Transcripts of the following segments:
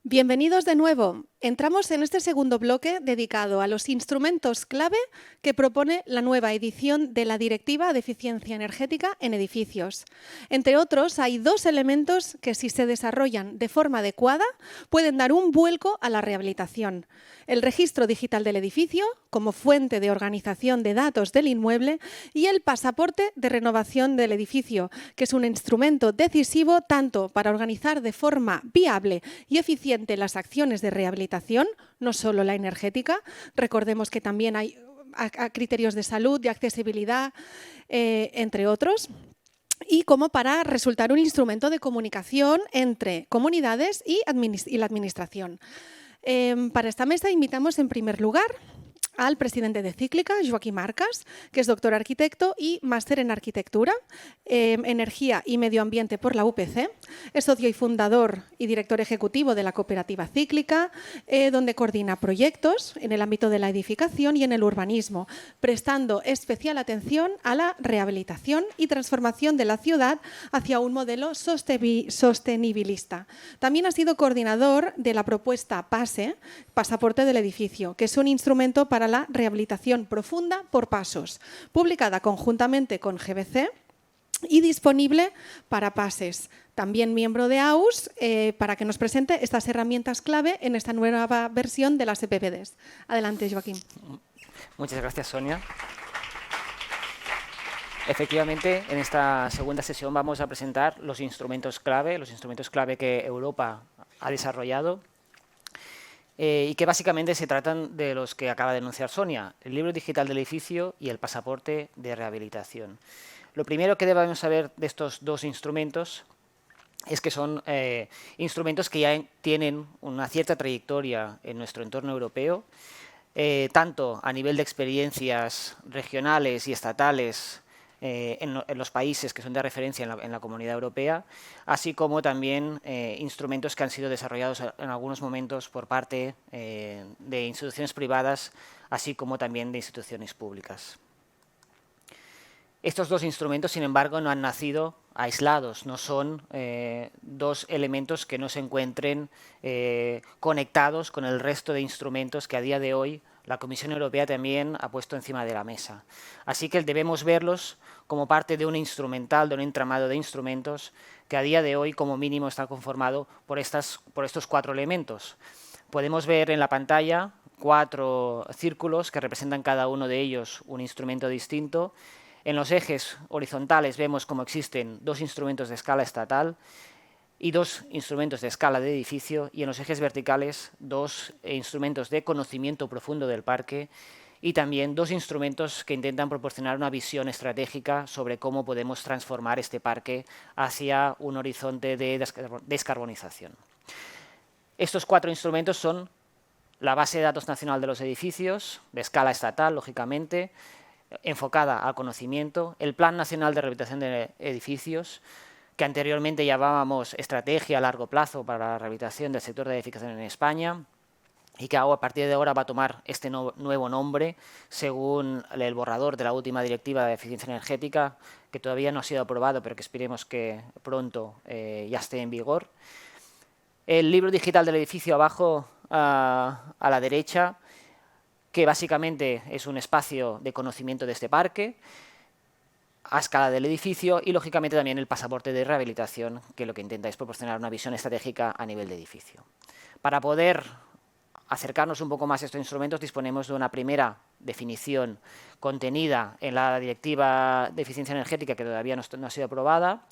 Bienvenidos de nuevo. Entramos en este segundo bloque dedicado a los instrumentos clave que propone la nueva edición de la Directiva de Eficiencia Energética en Edificios. Entre otros, hay dos elementos que, si se desarrollan de forma adecuada, pueden dar un vuelco a la rehabilitación. El registro digital del edificio, como fuente de organización de datos del inmueble, y el pasaporte de renovación del edificio, que es un instrumento decisivo tanto para organizar de forma viable y eficiente las acciones de rehabilitación, no solo la energética. Recordemos que también hay criterios de salud, de accesibilidad, entre otros, y como para resultar un instrumento de comunicación entre comunidades y la administración. Para esta mesa invitamos en primer lugar al presidente de Cíclica, Joaquim Arcas, que es doctor arquitecto y máster en arquitectura, energía y medio ambiente por la UPC. Es socio y fundador y director ejecutivo de la cooperativa Cíclica, donde coordina proyectos en el ámbito de la edificación y en el urbanismo, prestando especial atención a la rehabilitación y transformación de la ciudad hacia un modelo sostenibilista. También ha sido coordinador de la propuesta PASE, Pasaporte del Edificio, que es un instrumento para la rehabilitación profunda por pasos, publicada conjuntamente con GBC y disponible para PASES. También miembro de AUS, para que nos presente estas herramientas clave en esta nueva versión de las EPPDs. Adelante, Joaquim. Muchas gracias, Sonia. Efectivamente, en esta segunda sesión vamos a presentar los instrumentos clave que Europa ha desarrollado y que básicamente se tratan de los que acaba de anunciar Sonia: el libro digital del edificio y el pasaporte de rehabilitación. Lo primero que debemos saber de estos dos instrumentos es que son instrumentos que ya tienen una cierta trayectoria en nuestro entorno europeo, tanto a nivel de experiencias regionales y estatales en los países que son de referencia en la Comunidad Europea, así como también instrumentos que han sido desarrollados en algunos momentos por parte de instituciones privadas, así como también de instituciones públicas. Estos dos instrumentos, sin embargo, no han nacido aislados, no son dos elementos que no se encuentren conectados con el resto de instrumentos que a día de hoy la Comisión Europea también ha puesto encima de la mesa. Así que debemos verlos como parte de un instrumental, de un entramado de instrumentos que a día de hoy, como mínimo, está conformado por estos cuatro elementos. Podemos ver en la pantalla 4 círculos que representan cada uno de ellos un instrumento distinto. En los ejes horizontales vemos cómo existen 2 instrumentos de escala estatal y 2 instrumentos de escala de edificio, y en los ejes verticales 2 instrumentos de conocimiento profundo del parque y también 2 instrumentos que intentan proporcionar una visión estratégica sobre cómo podemos transformar este parque hacia un horizonte de descarbonización. Estos 4 instrumentos son la base de datos nacional de los edificios, de escala estatal, lógicamente, enfocada al conocimiento, el Plan Nacional de Rehabilitación de Edificios, que anteriormente llamábamos Estrategia a Largo Plazo para la Rehabilitación del Sector de Edificación en España, y que a partir de ahora va a tomar este nuevo nombre según el borrador de la última Directiva de Eficiencia Energética, que todavía no ha sido aprobado, pero que esperemos que pronto ya esté en vigor. El libro digital del edificio abajo a la derecha, que básicamente es un espacio de conocimiento de este parque a escala del edificio, y lógicamente también el pasaporte de rehabilitación, que lo que intenta es proporcionar una visión estratégica a nivel de edificio. Para poder acercarnos un poco más a estos instrumentos, disponemos de una primera definición contenida en la Directiva de Eficiencia Energética, que todavía no ha sido aprobada.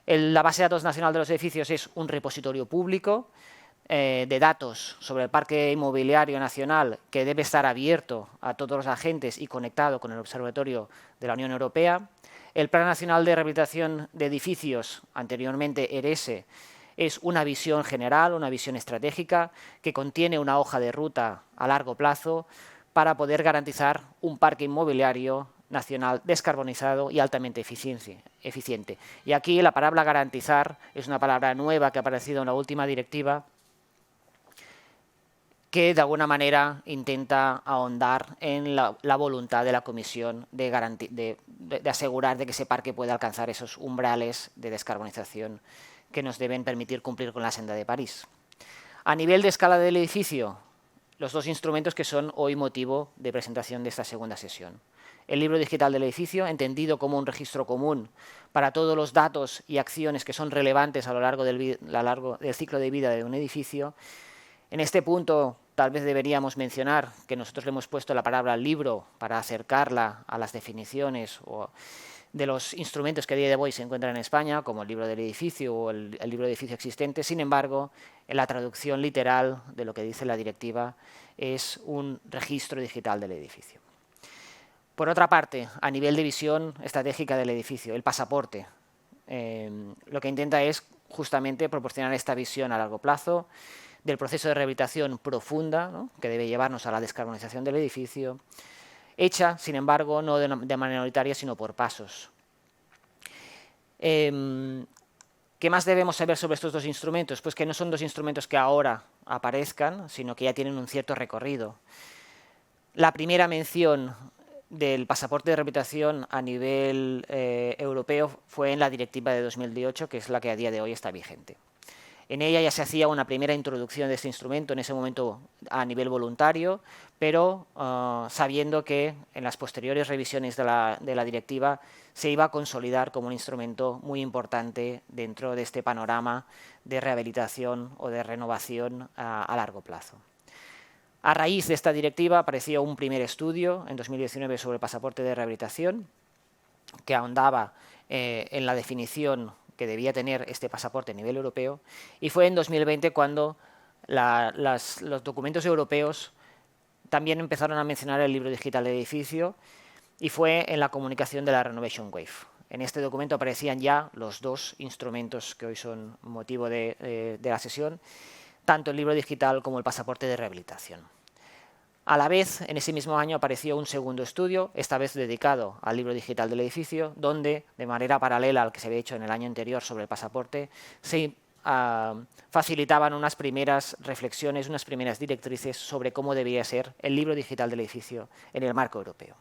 La base de datos nacional de los edificios es un repositorio público de datos sobre el parque inmobiliario nacional, que debe estar abierto a todos los agentes y conectado con el Observatorio de la Unión Europea. El Plan Nacional de Rehabilitación de Edificios, anteriormente ERESE, es una visión general, una visión estratégica que contiene una hoja de ruta a largo plazo para poder garantizar un parque inmobiliario nacional descarbonizado y altamente eficiente. Y aquí la palabra garantizar es una palabra nueva que ha aparecido en la última directiva, que de alguna manera intenta ahondar en la voluntad de la Comisión de asegurar de que ese parque pueda alcanzar esos umbrales de descarbonización que nos deben permitir cumplir con la Senda de París. A nivel de escala del edificio, los dos instrumentos que son hoy motivo de presentación de esta segunda sesión. El libro digital del edificio, entendido como un registro común para todos los datos y acciones que son relevantes a lo largo del ciclo de vida de un edificio. En este punto, tal vez deberíamos mencionar que nosotros le hemos puesto la palabra libro para acercarla a las definiciones de los instrumentos que a día de hoy se encuentran en España, como el libro del edificio o el libro de edificio existente. Sin embargo, en la traducción literal de lo que dice la directiva es un registro digital del edificio. Por otra parte, a nivel de visión estratégica del edificio, el pasaporte lo que intenta es justamente proporcionar esta visión a largo plazo del proceso de rehabilitación profunda, ¿no?, que debe llevarnos a la descarbonización del edificio, hecha, sin embargo, no de manera unitaria, sino por pasos. ¿Qué más debemos saber sobre estos dos instrumentos? Pues que no son dos instrumentos que ahora aparezcan, sino que ya tienen un cierto recorrido. La primera mención del pasaporte de rehabilitación a nivel europeo fue en la directiva de 2018, que es la que a día de hoy está vigente. En ella ya se hacía una primera introducción de este instrumento, en ese momento a nivel voluntario, pero sabiendo que en las posteriores revisiones de la directiva se iba a consolidar como un instrumento muy importante dentro de este panorama de rehabilitación o de renovación a largo plazo. A raíz de esta directiva apareció un primer estudio en 2019 sobre el pasaporte de rehabilitación que ahondaba en la definición que debía tener este pasaporte a nivel europeo, y fue en 2020 cuando los documentos europeos también empezaron a mencionar el libro digital de edificio, y fue en la comunicación de la Renovation Wave. En este documento aparecían ya los dos instrumentos que hoy son motivo de la sesión, tanto el libro digital como el pasaporte de rehabilitación. A la vez, en ese mismo año apareció un segundo estudio, esta vez dedicado al libro digital del edificio, donde, de manera paralela al que se había hecho en el año anterior sobre el pasaporte, se facilitaban unas primeras reflexiones, unas primeras directrices sobre cómo debería ser el libro digital del edificio en el marco europeo.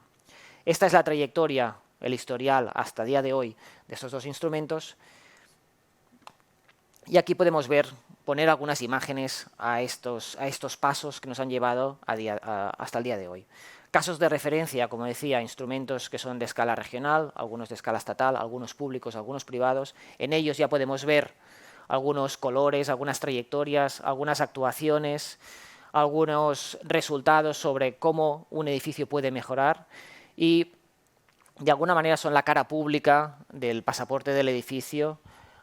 Esta es la trayectoria, el historial hasta el día de hoy de estos dos instrumentos, y aquí podemos poner algunas imágenes a estos pasos que nos han llevado hasta el día de hoy. Casos de referencia, como decía, instrumentos que son de escala regional, algunos de escala estatal, algunos públicos, algunos privados. En ellos ya podemos ver algunos colores, algunas trayectorias, algunas actuaciones, algunos resultados sobre cómo un edificio puede mejorar, y de alguna manera son la cara pública del pasaporte del edificio,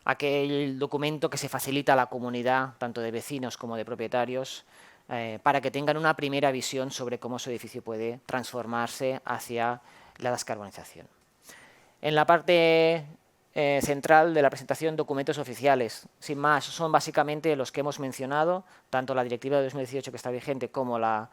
aquel documento que se facilita a la comunidad, tanto de vecinos como de propietarios, para que tengan una primera visión sobre cómo su edificio puede transformarse hacia la descarbonización. En la parte central de la presentación, documentos oficiales. Sin más, son básicamente los que hemos mencionado, tanto la directiva de 2018 que está vigente como la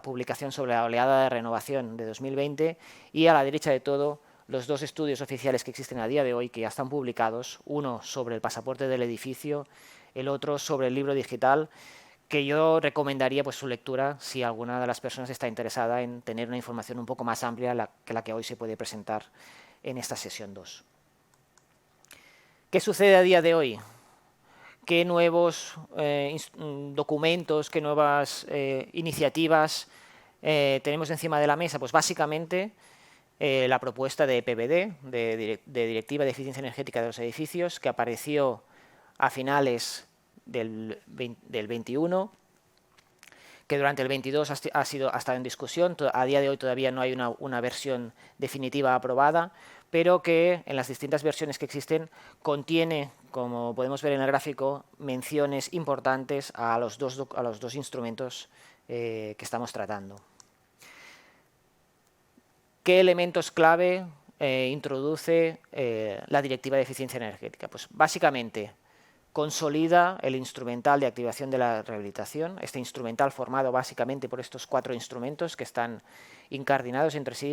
publicación sobre la oleada de renovación de 2020, y a la derecha de todo los dos estudios oficiales que existen a día de hoy, que ya están publicados, uno sobre el pasaporte del edificio, el otro sobre el libro digital, que yo recomendaría su lectura si alguna de las personas está interesada en tener una información un poco más amplia que la que hoy se puede presentar en esta sesión 2. ¿Qué sucede a día de hoy? ¿Qué nuevos documentos, qué nuevas iniciativas tenemos encima de la mesa? Pues básicamente la propuesta de PVD, de Directiva de Eficiencia Energética de los Edificios, que apareció a finales del 21, que durante el 22 ha estado en discusión. A día de hoy todavía no hay una versión definitiva aprobada, pero que en las distintas versiones que existen contiene, como podemos ver en el gráfico, menciones importantes a los dos instrumentos que estamos tratando. ¿Qué elementos clave introduce la Directiva de Eficiencia Energética? Pues básicamente consolida el instrumental de activación de la rehabilitación, este instrumental formado básicamente por estos 4 instrumentos que están incardinados entre sí,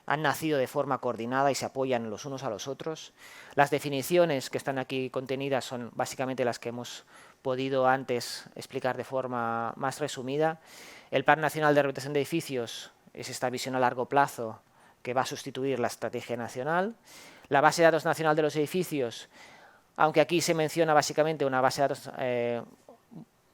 han nacido de forma coordinada y se apoyan los unos a los otros. Las definiciones que están aquí contenidas son básicamente las que hemos podido antes explicar de forma más resumida. El Plan Nacional de Rehabilitación de Edificios es esta visión a largo plazo que va a sustituir la estrategia nacional. La base de datos nacional de los edificios, aunque aquí se menciona básicamente una base de datos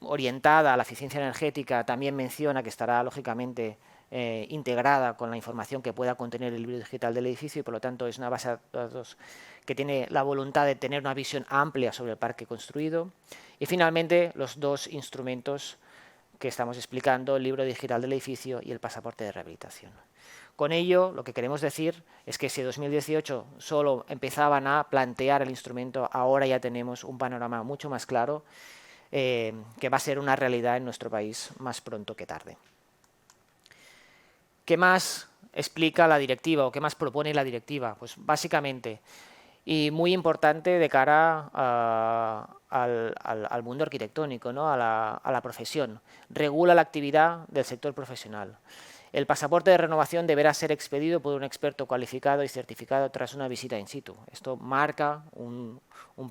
orientada a la eficiencia energética también menciona que estará lógicamente integrada con la información que pueda contener el libro digital del edificio y por lo tanto es una base de datos que tiene la voluntad de tener una visión amplia sobre el parque construido. Y finalmente los dos instrumentos que estamos explicando, el libro digital del edificio y el pasaporte de rehabilitación. Con ello, lo que queremos decir es que si en 2018 solo empezaban a plantear el instrumento, ahora ya tenemos un panorama mucho más claro que va a ser una realidad en nuestro país más pronto que tarde. ¿Qué más explica la directiva o qué más propone la directiva? Pues básicamente, y muy importante de cara al mundo arquitectónico, ¿no? a la profesión, regula la actividad del sector profesional. El pasaporte de renovación deberá ser expedido por un experto cualificado y certificado tras una visita in situ. Esto marca un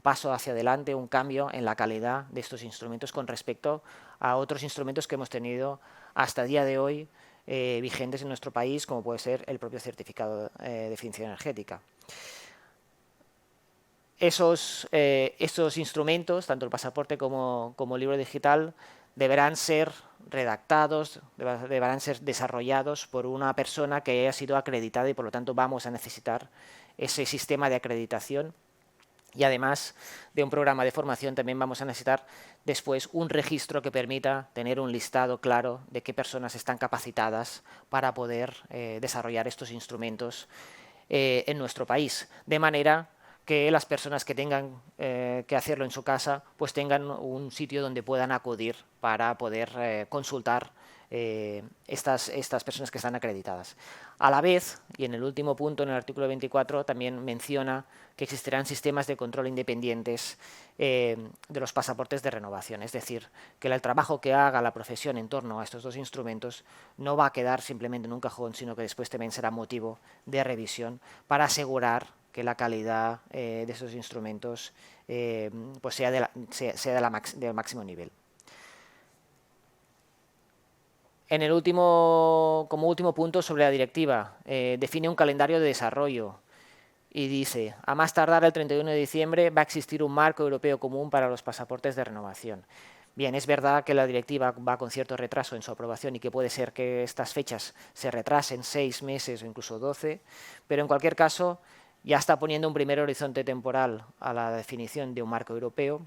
paso hacia adelante, un cambio en la calidad de estos instrumentos con respecto a otros instrumentos que hemos tenido hasta el día de hoy vigentes en nuestro país, como puede ser el propio certificado de eficiencia energética. Estos instrumentos, tanto el pasaporte como el libro digital, deberán ser redactados, deberán ser desarrollados por una persona que haya sido acreditada y por lo tanto vamos a necesitar ese sistema de acreditación y además de un programa de formación también vamos a necesitar después un registro que permita tener un listado claro de qué personas están capacitadas para poder desarrollar estos instrumentos en nuestro país, de manera que las personas que tengan que hacerlo en su casa pues tengan un sitio donde puedan acudir para poder consultar estas personas que están acreditadas. A la vez, y en el último punto, en el artículo 24, también menciona que existirán sistemas de control independientes de los pasaportes de renovación. Es decir, que el trabajo que haga la profesión en torno a estos dos instrumentos no va a quedar simplemente en un cajón, sino que después también será motivo de revisión para asegurar que la calidad de esos instrumentos pues sea del máximo nivel. Como último punto sobre la directiva, define un calendario de desarrollo y dice, a más tardar el 31 de diciembre va a existir un marco europeo común para los pasaportes de renovación. Bien, es verdad que la directiva va con cierto retraso en su aprobación y que puede ser que estas fechas se retrasen 6 meses o incluso 12, pero en cualquier caso ya está poniendo un primer horizonte temporal a la definición de un marco europeo.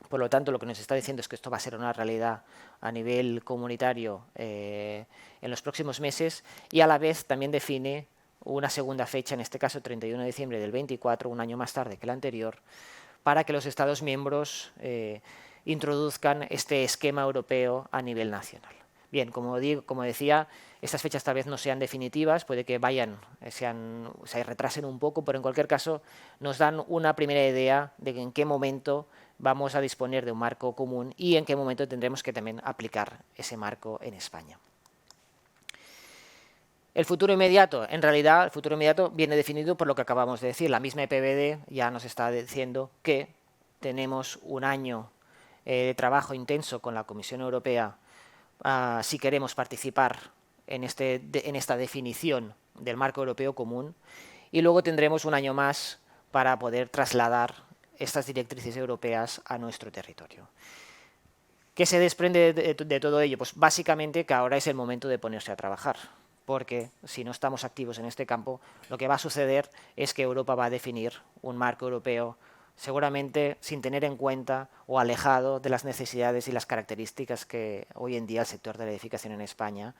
Por lo tanto, lo que nos está diciendo es que esto va a ser una realidad a nivel comunitario en los próximos meses y a la vez también define una segunda fecha, en este caso 31 de diciembre del 24, un año más tarde que el anterior, para que los Estados miembros introduzcan este esquema europeo a nivel nacional. Bien, como decía, estas fechas tal vez no sean definitivas, puede que se retrasen un poco, pero en cualquier caso nos dan una primera idea de en qué momento vamos a disponer de un marco común y en qué momento tendremos que también aplicar ese marco en España. El futuro inmediato, en realidad, el futuro inmediato viene definido por lo que acabamos de decir. La misma EPBD ya nos está diciendo que tenemos un año de trabajo intenso con la Comisión Europea si queremos participar en esta definición del marco europeo común y luego tendremos un año más para poder trasladar estas directrices europeas a nuestro territorio. ¿Qué se desprende de todo ello? Pues básicamente que ahora es el momento de ponerse a trabajar, porque si no estamos activos en este campo, lo que va a suceder es que Europa va a definir un marco europeo seguramente sin tener en cuenta o alejado de las necesidades y las características que hoy en día el sector de la edificación en España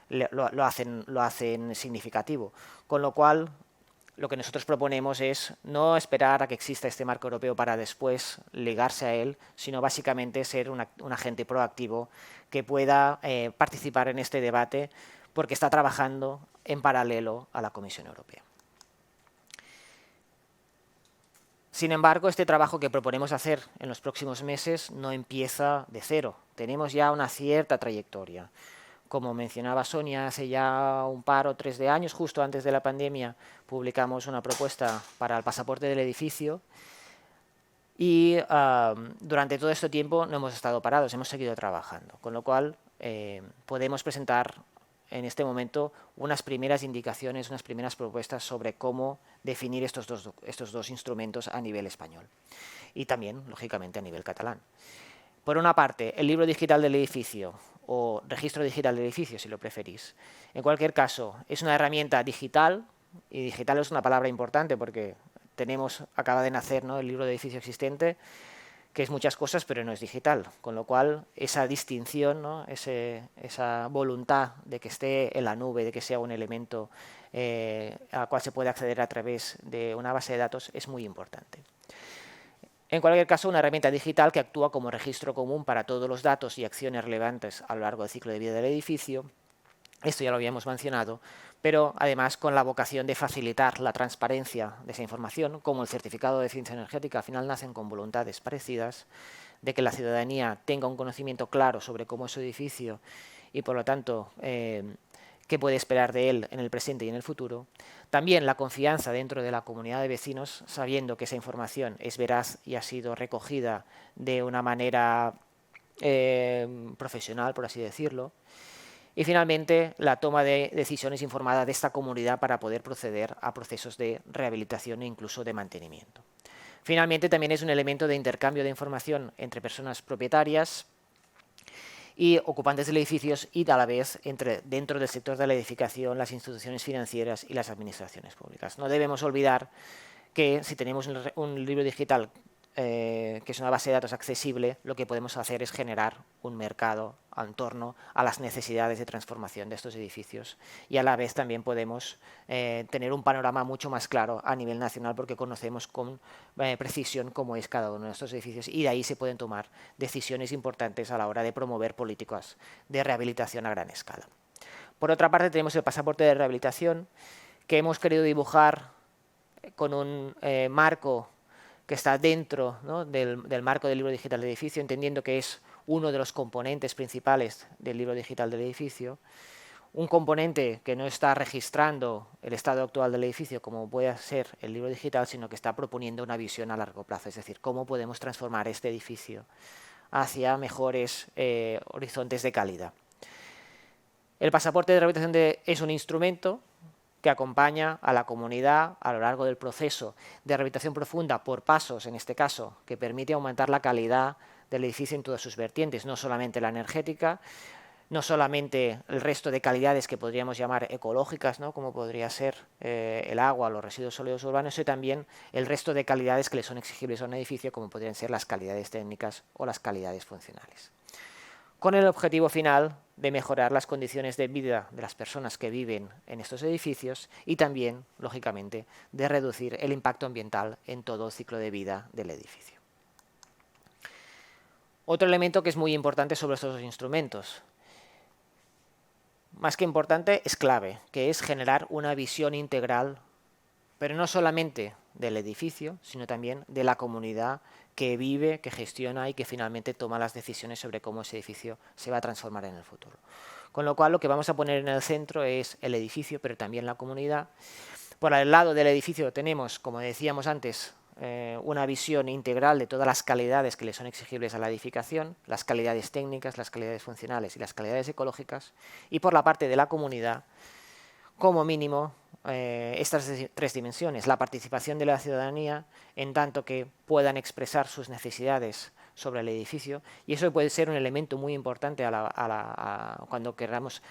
lo hacen significativo. Con lo cual, lo que nosotros proponemos es no esperar a que exista este marco europeo para después ligarse a él, sino básicamente ser un agente proactivo que pueda participar en este debate porque está trabajando en paralelo a la Comisión Europea. Sin embargo, este trabajo que proponemos hacer en los próximos meses no empieza de cero. Tenemos ya una cierta trayectoria. Como mencionaba Sonia, hace ya un par o 3 de años, justo antes de la pandemia, publicamos una propuesta para el pasaporte del edificio y durante todo este tiempo no hemos estado parados, hemos seguido trabajando, con lo cual podemos presentar en este momento unas primeras indicaciones, unas primeras propuestas sobre cómo definir estos dos instrumentos a nivel español y también, lógicamente, a nivel catalán. Por una parte, el libro digital del edificio o registro digital del edificio, si lo preferís. En cualquier caso, es una herramienta digital, y digital es una palabra importante porque acaba de nacer, ¿no?, el libro de edificio existente, que es muchas cosas, pero no es digital. Con lo cual, esa distinción, ¿no?, esa voluntad de que esté en la nube, de que sea un elemento al cual se puede acceder a través de una base de datos, es muy importante. En cualquier caso, una herramienta digital que actúa como registro común para todos los datos y acciones relevantes a lo largo del ciclo de vida del edificio. Esto ya lo habíamos mencionado, pero además con la vocación de facilitar la transparencia de esa información, como el certificado de eficiencia energética, al final nacen con voluntades parecidas, de que la ciudadanía tenga un conocimiento claro sobre cómo es su edificio y, por lo tanto, qué puede esperar de él en el presente y en el futuro. También la confianza dentro de la comunidad de vecinos, sabiendo que esa información es veraz y ha sido recogida de una manera profesional, por así decirlo. Y finalmente, la toma de decisiones informada de esta comunidad para poder proceder a procesos de rehabilitación e incluso de mantenimiento. Finalmente, también es un elemento de intercambio de información entre personas propietarias y ocupantes de edificios y a la vez dentro del sector de la edificación, las instituciones financieras y las administraciones públicas. No debemos olvidar que si tenemos un libro digital que es una base de datos accesible, lo que podemos hacer es generar un mercado en torno a las necesidades de transformación de estos edificios y a la vez también podemos tener un panorama mucho más claro a nivel nacional porque conocemos con precisión cómo es cada uno de estos edificios y de ahí se pueden tomar decisiones importantes a la hora de promover políticas de rehabilitación a gran escala. Por otra parte, tenemos el pasaporte de rehabilitación que hemos querido dibujar con un marco que está dentro, ¿no?, del marco del libro digital del edificio, entendiendo que es uno de los componentes principales del libro digital del edificio, un componente que no está registrando el estado actual del edificio como puede ser el libro digital, sino que está proponiendo una visión a largo plazo, es decir, cómo podemos transformar este edificio hacia mejores horizontes de calidad. El pasaporte de rehabilitación es un instrumento que acompaña a la comunidad a lo largo del proceso de rehabilitación profunda por pasos, en este caso, que permite aumentar la calidad del edificio en todas sus vertientes, no solamente la energética, no solamente el resto de calidades que podríamos llamar ecológicas, ¿no?, como podría ser el agua, los residuos sólidos urbanos, y también el resto de calidades que le son exigibles a un edificio, como podrían ser las calidades técnicas o las calidades funcionales, con el objetivo final de mejorar las condiciones de vida de las personas que viven en estos edificios y también, lógicamente, de reducir el impacto ambiental en todo el ciclo de vida del edificio. Otro elemento que es muy importante sobre estos dos instrumentos, más que importante, es clave, que es generar una visión integral, pero no solamente del edificio, sino también de la comunidad que vive, que gestiona y que finalmente toma las decisiones sobre cómo ese edificio se va a transformar en el futuro. Con lo cual, lo que vamos a poner en el centro es el edificio, pero también la comunidad. Por el lado del edificio tenemos, como decíamos antes, una visión integral de todas las calidades que le son exigibles a la edificación, las calidades técnicas, las calidades funcionales y las calidades ecológicas. Y por la parte de la comunidad, como mínimo, estas tres dimensiones, la participación de la ciudadanía en tanto que puedan expresar sus necesidades sobre el edificio, y eso puede ser un elemento muy importante cuando queramos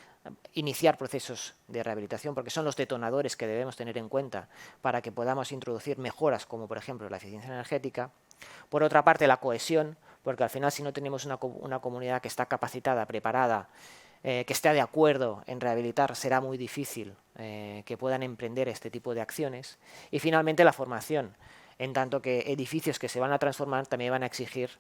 iniciar procesos de rehabilitación, porque son los detonadores que debemos tener en cuenta para que podamos introducir mejoras como por ejemplo la eficiencia energética. Por otra parte, la cohesión, porque al final si no tenemos una comunidad que está capacitada, preparada, que esté de acuerdo en rehabilitar, será muy difícil que puedan emprender este tipo de acciones. Y finalmente la formación, en tanto que edificios que se van a transformar también van a exigir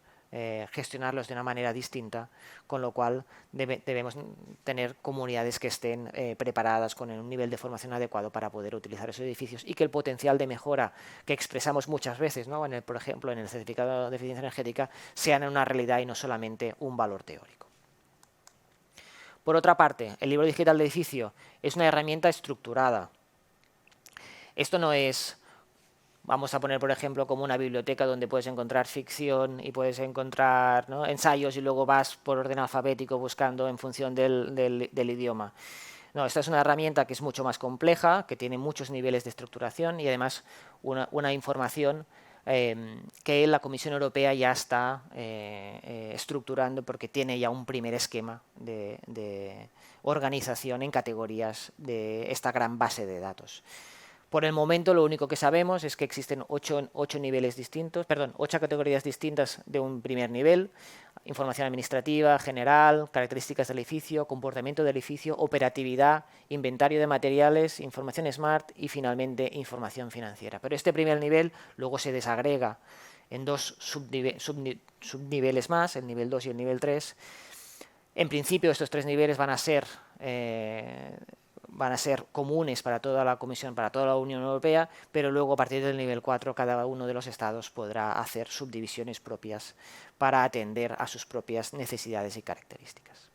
gestionarlos de una manera distinta, con lo cual debemos tener comunidades que estén preparadas con un nivel de formación adecuado para poder utilizar esos edificios y que el potencial de mejora que expresamos muchas veces, ¿no?, por ejemplo en el certificado de eficiencia energética, sean una realidad y no solamente un valor teórico. Por otra parte, el libro digital de edificio es una herramienta estructurada. Esto no es, vamos a poner por ejemplo como una biblioteca donde puedes encontrar ficción y puedes encontrar, ¿no?, ensayos y luego vas por orden alfabético buscando en función del idioma. No, esta es una herramienta que es mucho más compleja, que tiene muchos niveles de estructuración y además una información que la Comisión Europea ya está estructurando porque tiene ya un primer esquema de organización en categorías de esta gran base de datos. Por el momento lo único que sabemos es que existen 8 categorías distintas de un primer nivel: información administrativa, general, características del edificio, comportamiento del edificio, operatividad, inventario de materiales, información smart y finalmente información financiera. Pero este primer nivel luego se desagrega en 2 subniveles más, el nivel 2 y el nivel 3. En principio estos 3 niveles van a ser comunes para toda la Comisión, para toda la Unión Europea, pero luego a partir del nivel 4 cada uno de los estados podrá hacer subdivisiones propias para atender a sus propias necesidades y características.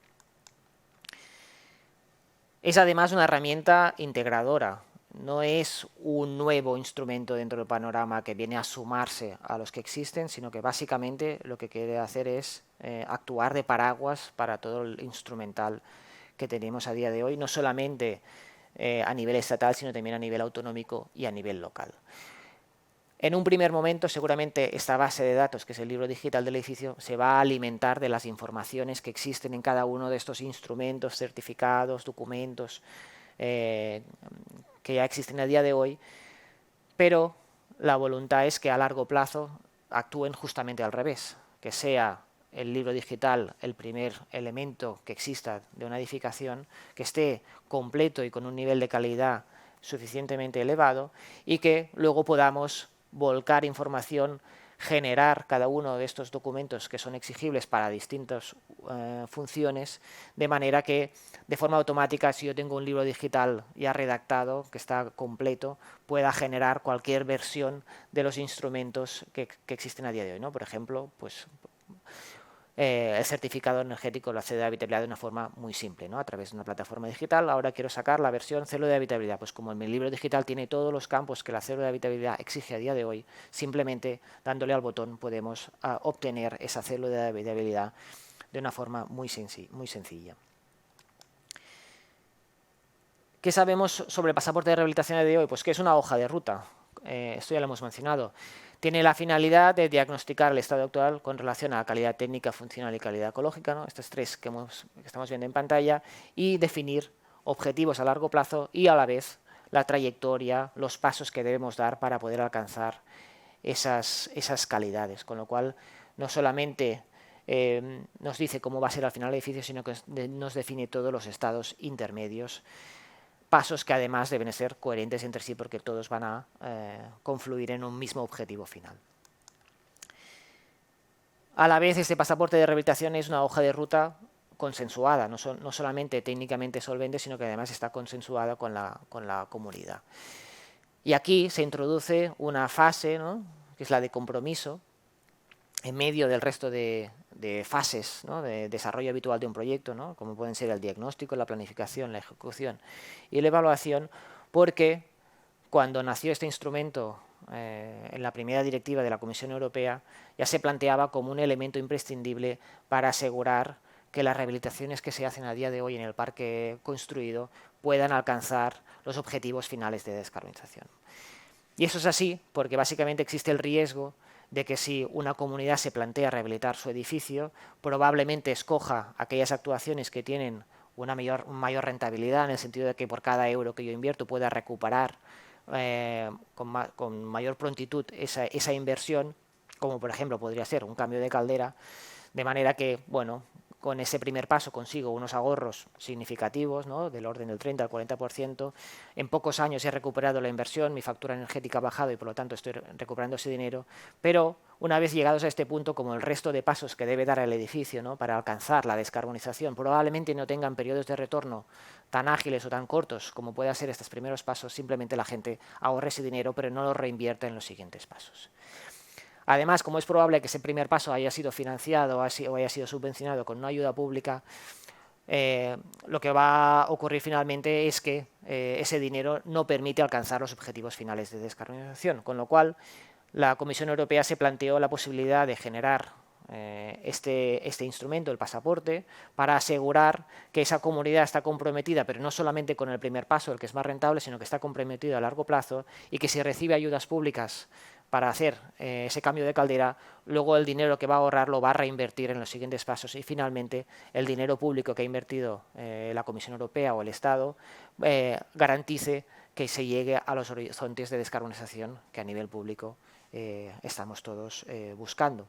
Es además una herramienta integradora, no es un nuevo instrumento dentro del panorama que viene a sumarse a los que existen, sino que básicamente lo que quiere hacer es actuar de paraguas para todo el instrumental que tenemos a día de hoy, no solamente a nivel estatal, sino también a nivel autonómico y a nivel local. En un primer momento, seguramente esta base de datos, que es el libro digital del edificio, se va a alimentar de las informaciones que existen en cada uno de estos instrumentos, certificados, documentos que ya existen a día de hoy, pero la voluntad es que a largo plazo actúen justamente al revés, que sea el libro digital el primer elemento que exista de una edificación, que esté completo y con un nivel de calidad suficientemente elevado y que luego podamos volcar información, generar cada uno de estos documentos que son exigibles para distintas funciones, de manera que de forma automática, si yo tengo un libro digital ya redactado, que está completo, pueda generar cualquier versión de los instrumentos que existen a día de hoy, ¿no? Por ejemplo, pues el certificado energético, la cédula de habitabilidad de una forma muy simple, ¿no? A través de una plataforma digital. Ahora quiero sacar la versión cédula de habitabilidad. Pues como en mi libro digital tiene todos los campos que la cédula de habitabilidad exige a día de hoy, simplemente dándole al botón podemos obtener esa cédula de habitabilidad de una forma muy sencilla. ¿Qué sabemos sobre el pasaporte de rehabilitación a día de hoy? Pues que es una hoja de ruta. Esto ya lo hemos mencionado. Tiene la finalidad de diagnosticar el estado actual con relación a la calidad técnica, funcional y calidad ecológica, ¿no? Estas 3 que estamos viendo en pantalla, y definir objetivos a largo plazo y a la vez la trayectoria, los pasos que debemos dar para poder alcanzar esas calidades. Con lo cual, no solamente nos dice cómo va a ser al final el edificio, sino que nos define todos los estados intermedios, pasos que además deben ser coherentes entre sí porque todos van a confluir en un mismo objetivo final. A la vez, este pasaporte de rehabilitación es una hoja de ruta consensuada, no solamente técnicamente solvente, sino que además está consensuada con la comunidad. Y aquí se introduce una fase, ¿no?, que es la de compromiso, en medio del resto de fases, ¿no?, de desarrollo habitual de un proyecto, ¿no?, como pueden ser el diagnóstico, la planificación, la ejecución y la evaluación, porque cuando nació este instrumento en la primera directiva de la Comisión Europea ya se planteaba como un elemento imprescindible para asegurar que las rehabilitaciones que se hacen a día de hoy en el parque construido puedan alcanzar los objetivos finales de descarbonización. Y eso es así porque básicamente existe el riesgo de que si una comunidad se plantea rehabilitar su edificio, probablemente escoja aquellas actuaciones que tienen una mayor rentabilidad, en el sentido de que por cada euro que yo invierto pueda recuperar con mayor prontitud esa inversión, como por ejemplo podría ser un cambio de caldera, de manera que, bueno, con ese primer paso consigo unos ahorros significativos, ¿no?, del orden del 30 al 40%. En pocos años he recuperado la inversión, mi factura energética ha bajado y por lo tanto estoy recuperando ese dinero. Pero una vez llegados a este punto, como el resto de pasos que debe dar el edificio, ¿no?, para alcanzar la descarbonización, probablemente no tengan periodos de retorno tan ágiles o tan cortos como puede ser estos primeros pasos, simplemente la gente ahorre ese dinero pero no lo reinvierte en los siguientes pasos. Además, como es probable que ese primer paso haya sido financiado o haya sido subvencionado con una ayuda pública, lo que va a ocurrir finalmente es que ese dinero no permite alcanzar los objetivos finales de descarbonización, con lo cual la Comisión Europea se planteó la posibilidad de generar este instrumento, el pasaporte, para asegurar que esa comunidad está comprometida, pero no solamente con el primer paso, el que es más rentable, sino que está comprometida a largo plazo y que si recibe ayudas públicas para hacer ese cambio de caldera, luego el dinero que va a ahorrar lo va a reinvertir en los siguientes pasos y finalmente el dinero público que ha invertido la Comisión Europea o el Estado garantice que se llegue a los horizontes de descarbonización que a nivel público estamos todos buscando.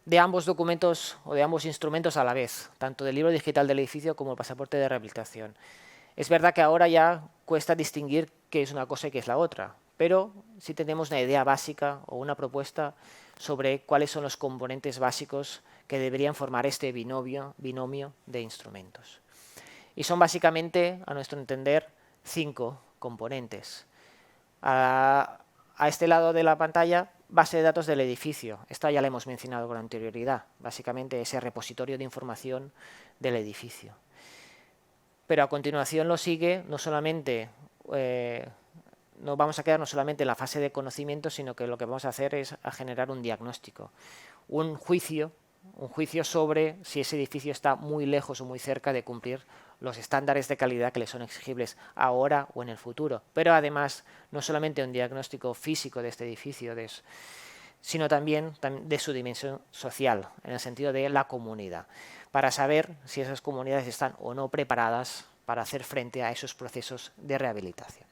De ambos documentos o de ambos instrumentos a la vez, tanto del libro digital del edificio como el pasaporte de rehabilitación. Es verdad que ahora ya cuesta distinguir qué es una cosa y qué es la otra, pero sí tenemos una idea básica o una propuesta sobre cuáles son los componentes básicos que deberían formar este binomio de instrumentos. Y son básicamente, a nuestro entender, 5 componentes. A este lado de la pantalla, base de datos del edificio. Esta ya la hemos mencionado con anterioridad. Básicamente ese repositorio de información del edificio. Pero a continuación lo sigue, no vamos a quedarnos solamente en la fase de conocimiento, sino que lo que vamos a hacer es a generar un diagnóstico, un juicio sobre si ese edificio está muy lejos o muy cerca de cumplir los estándares de calidad que le son exigibles ahora o en el futuro. Pero además, no solamente un diagnóstico físico de este edificio, sino también de su dimensión social, en el sentido de la comunidad, para saber si esas comunidades están o no preparadas para hacer frente a esos procesos de rehabilitación.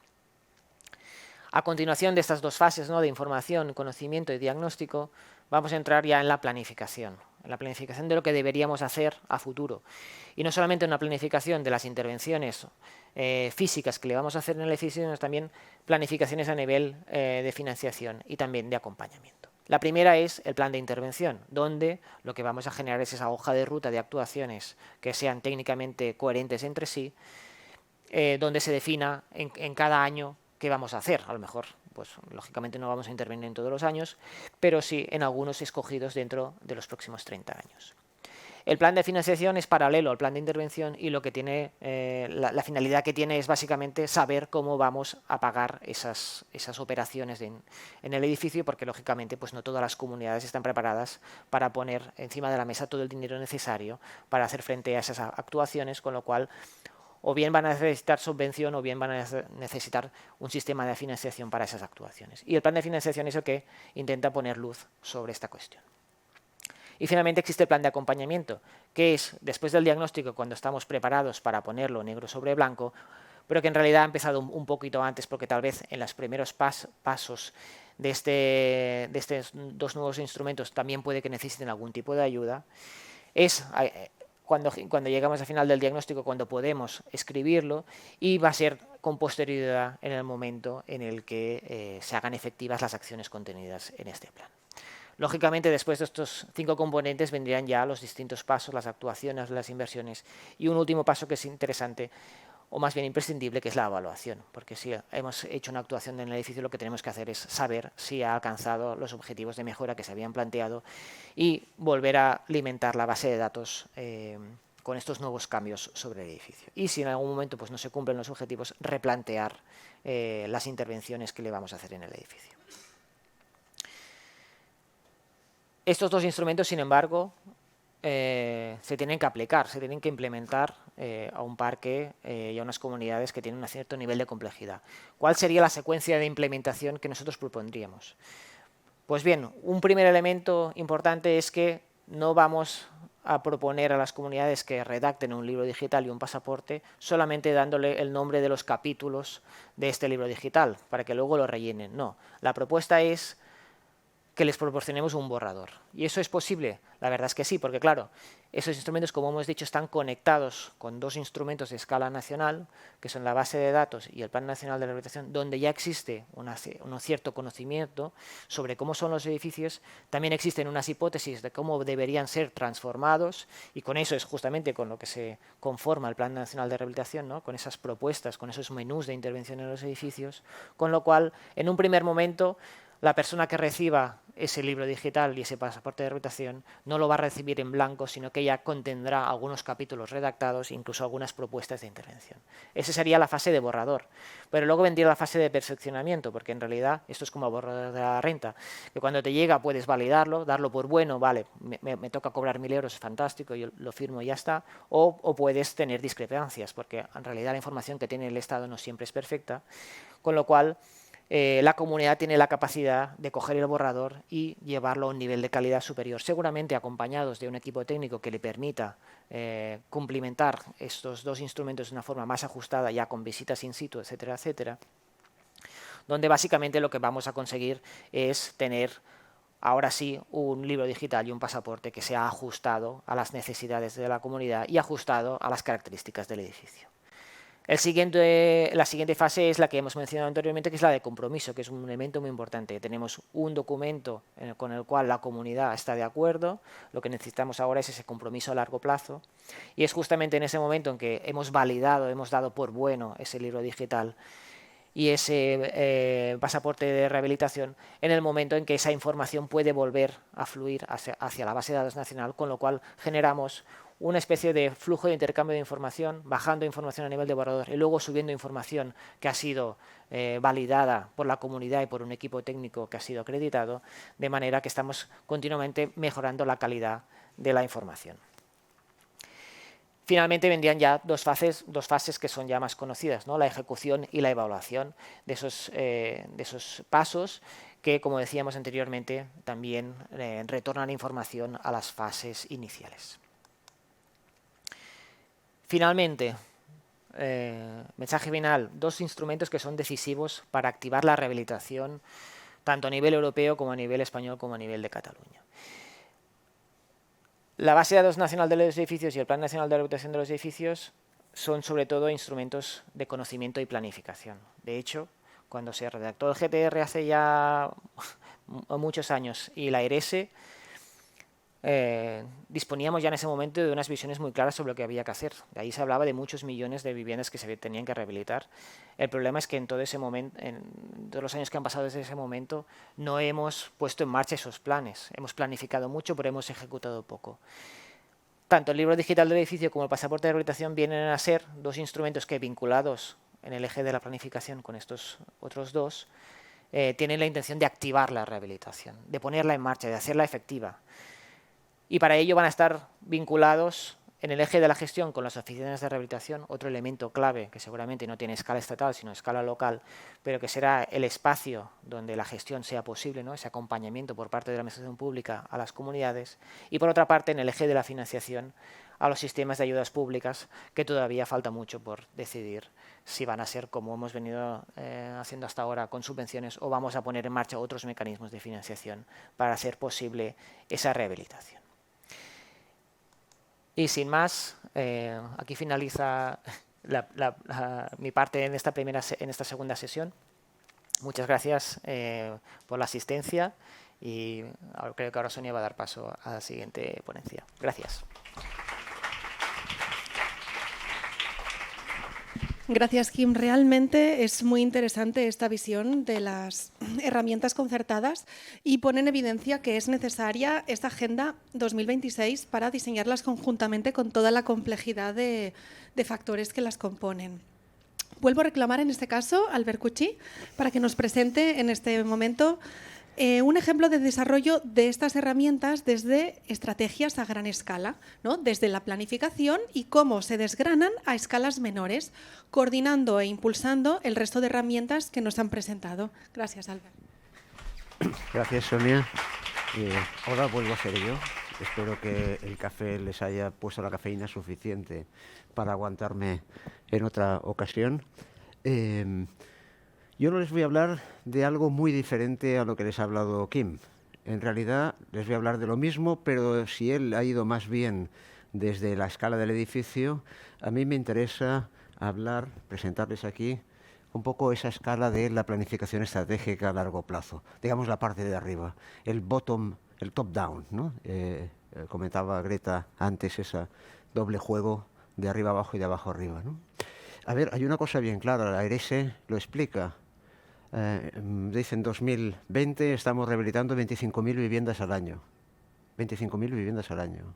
A continuación de estas dos fases, ¿no?, de información, conocimiento y diagnóstico, vamos a entrar ya en la planificación de lo que deberíamos hacer a futuro. Y no solamente una planificación de las intervenciones físicas que le vamos a hacer en el edificio, sino también planificaciones a nivel de financiación y también de acompañamiento. La primera es el plan de intervención, donde lo que vamos a generar es esa hoja de ruta de actuaciones que sean técnicamente coherentes entre sí, donde se defina en cada año qué vamos a hacer. A lo mejor, pues lógicamente no vamos a intervenir en todos los años, pero sí en algunos escogidos dentro de los próximos 30 años. El plan de financiación es paralelo al plan de intervención y lo que tiene, la finalidad que tiene es básicamente saber cómo vamos a pagar esas operaciones en el edificio, porque lógicamente pues no todas las comunidades están preparadas para poner encima de la mesa todo el dinero necesario para hacer frente a esas actuaciones, con lo cual o bien van a necesitar subvención o bien van a necesitar un sistema de financiación para esas actuaciones. Y el plan de financiación es el que intenta poner luz sobre esta cuestión. Y finalmente existe el plan de acompañamiento, que es después del diagnóstico, cuando estamos preparados para ponerlo negro sobre blanco, pero que en realidad ha empezado un poquito antes, porque tal vez en los primeros pasos de estos dos nuevos instrumentos también puede que necesiten algún tipo de ayuda. Es cuando llegamos al final del diagnóstico, cuando podemos escribirlo, y va a ser con posterioridad en el momento en el que se hagan efectivas las acciones contenidas en este plan. Lógicamente, después de estos 5 componentes vendrían ya los distintos pasos, las actuaciones, las inversiones y un último paso que es interesante, o más bien imprescindible, que es la evaluación. Porque si hemos hecho una actuación en el edificio, lo que tenemos que hacer es saber si ha alcanzado los objetivos de mejora que se habían planteado y volver a alimentar la base de datos con estos nuevos cambios sobre el edificio. Y si en algún momento pues, no se cumplen los objetivos, replantear las intervenciones que le vamos a hacer en el edificio. Estos dos instrumentos, sin embargo, se tienen que aplicar, se tienen que implementar a un parque y a unas comunidades que tienen un cierto nivel de complejidad. ¿Cuál sería la secuencia de implementación que nosotros propondríamos? Pues bien, un primer elemento importante es que no vamos a proponer a las comunidades que redacten un libro digital y un pasaporte solamente dándole el nombre de los capítulos de este libro digital para que luego lo rellenen. No, la propuesta es que les proporcionemos un borrador. ¿Y eso es posible? La verdad es que sí, porque claro, esos instrumentos, como hemos dicho, están conectados con dos instrumentos de escala nacional, que son la base de datos y el Plan Nacional de Rehabilitación, donde ya existe un cierto conocimiento sobre cómo son los edificios. También existen unas hipótesis de cómo deberían ser transformados, y con eso es justamente con lo que se conforma el Plan Nacional de Rehabilitación, ¿no?, con esas propuestas, con esos menús de intervención en los edificios, con lo cual, en un primer momento, la persona que reciba ese libro digital y ese pasaporte de rehabilitación no lo va a recibir en blanco, sino que ya contendrá algunos capítulos redactados, incluso algunas propuestas de intervención. Esa sería la fase de borrador. Pero luego vendría la fase de perfeccionamiento, porque en realidad esto es como el borrador de la renta, que cuando te llega puedes validarlo, darlo por bueno, vale, me toca cobrar 1.000 euros, fantástico, yo lo firmo y ya está, o puedes tener discrepancias, porque en realidad la información que tiene el Estado no siempre es perfecta, con lo cual la comunidad tiene la capacidad de coger el borrador y llevarlo a un nivel de calidad superior, seguramente acompañados de un equipo técnico que le permita cumplimentar estos dos instrumentos de una forma más ajustada, ya con visitas in situ, etcétera, etcétera, donde básicamente lo que vamos a conseguir es tener ahora sí un libro digital y un pasaporte que sea ajustado a las necesidades de la comunidad y ajustado a las características del edificio. La siguiente fase es la que hemos mencionado anteriormente, que es la de compromiso, que es un elemento muy importante. Tenemos un documento con el cual la comunidad está de acuerdo. Lo que necesitamos ahora es ese compromiso a largo plazo. Y es justamente en ese momento en que hemos validado, hemos dado por bueno ese libro digital y ese pasaporte de rehabilitación, en el momento en que esa información puede volver a fluir hacia la base de datos nacional, con lo cual generamos una especie de flujo de intercambio de información, bajando información a nivel de borrador y luego subiendo información que ha sido validada por la comunidad y por un equipo técnico que ha sido acreditado, de manera que estamos continuamente mejorando la calidad de la información. Finalmente vendrían ya dos fases que son ya más conocidas, ¿no? La ejecución y la evaluación de esos pasos que, como decíamos anteriormente, también retornan información a las fases iniciales. Finalmente, mensaje final, dos instrumentos que son decisivos para activar la rehabilitación tanto a nivel europeo como a nivel español como a nivel de Cataluña. La base de datos nacional de los edificios y el Plan Nacional de Rehabilitación de los Edificios son sobre todo instrumentos de conocimiento y planificación. De hecho, cuando se redactó el GTR hace ya muchos años y la ERESE, disponíamos ya en ese momento de unas visiones muy claras sobre lo que había que hacer. De ahí se hablaba de muchos millones de viviendas que se tenían que rehabilitar. El problema es que en todo ese momento, en todos los años que han pasado desde ese momento, no hemos puesto en marcha esos planes. Hemos planificado mucho, pero hemos ejecutado poco. Tanto el libro digital del edificio como el pasaporte de rehabilitación vienen a ser dos instrumentos que, vinculados en el eje de la planificación con estos otros dos, tienen la intención de activar la rehabilitación, de ponerla en marcha, de hacerla efectiva. Y para ello van a estar vinculados en el eje de la gestión con las oficinas de rehabilitación, otro elemento clave que seguramente no tiene escala estatal, sino escala local, pero que será el espacio donde la gestión sea posible, ¿no? Ese acompañamiento por parte de la administración pública a las comunidades. Y por otra parte, en el eje de la financiación, a los sistemas de ayudas públicas, que todavía falta mucho por decidir si van a ser como hemos venido haciendo hasta ahora con subvenciones o vamos a poner en marcha otros mecanismos de financiación para hacer posible esa rehabilitación. Y sin más, aquí finaliza mi parte en esta segunda sesión. Muchas gracias por la asistencia y creo que ahora Sonia va a dar paso a la siguiente ponencia. Gracias. Gracias, Kim. Realmente es muy interesante esta visión de las herramientas concertadas y pone en evidencia que es necesaria esta Agenda 2026 para diseñarlas conjuntamente con toda la complejidad de factores que las componen. Vuelvo a reclamar en este caso a Albert Cuchí para que nos presente en este momento un ejemplo de desarrollo de estas herramientas desde estrategias a gran escala, ¿no? Desde la planificación y cómo se desgranan a escalas menores, coordinando e impulsando el resto de herramientas que nos han presentado. Gracias, Albert. Gracias, Sonia. Ahora vuelvo a ser yo. Espero que el café les haya puesto la cafeína suficiente para aguantarme en otra ocasión. Yo no les voy a hablar de algo muy diferente a lo que les ha hablado Kim. En realidad les voy a hablar de lo mismo, pero si él ha ido más bien desde la escala del edificio, a mí me interesa presentarles aquí un poco esa escala de la planificación estratégica a largo plazo. Digamos la parte de arriba, el top-down, ¿no? Comentaba Greta antes ese doble juego de arriba abajo y de abajo arriba, ¿no? A ver, hay una cosa bien clara, la ERESE lo explica. dicen 2020 estamos rehabilitando 25.000 viviendas al año. 25.000 viviendas al año.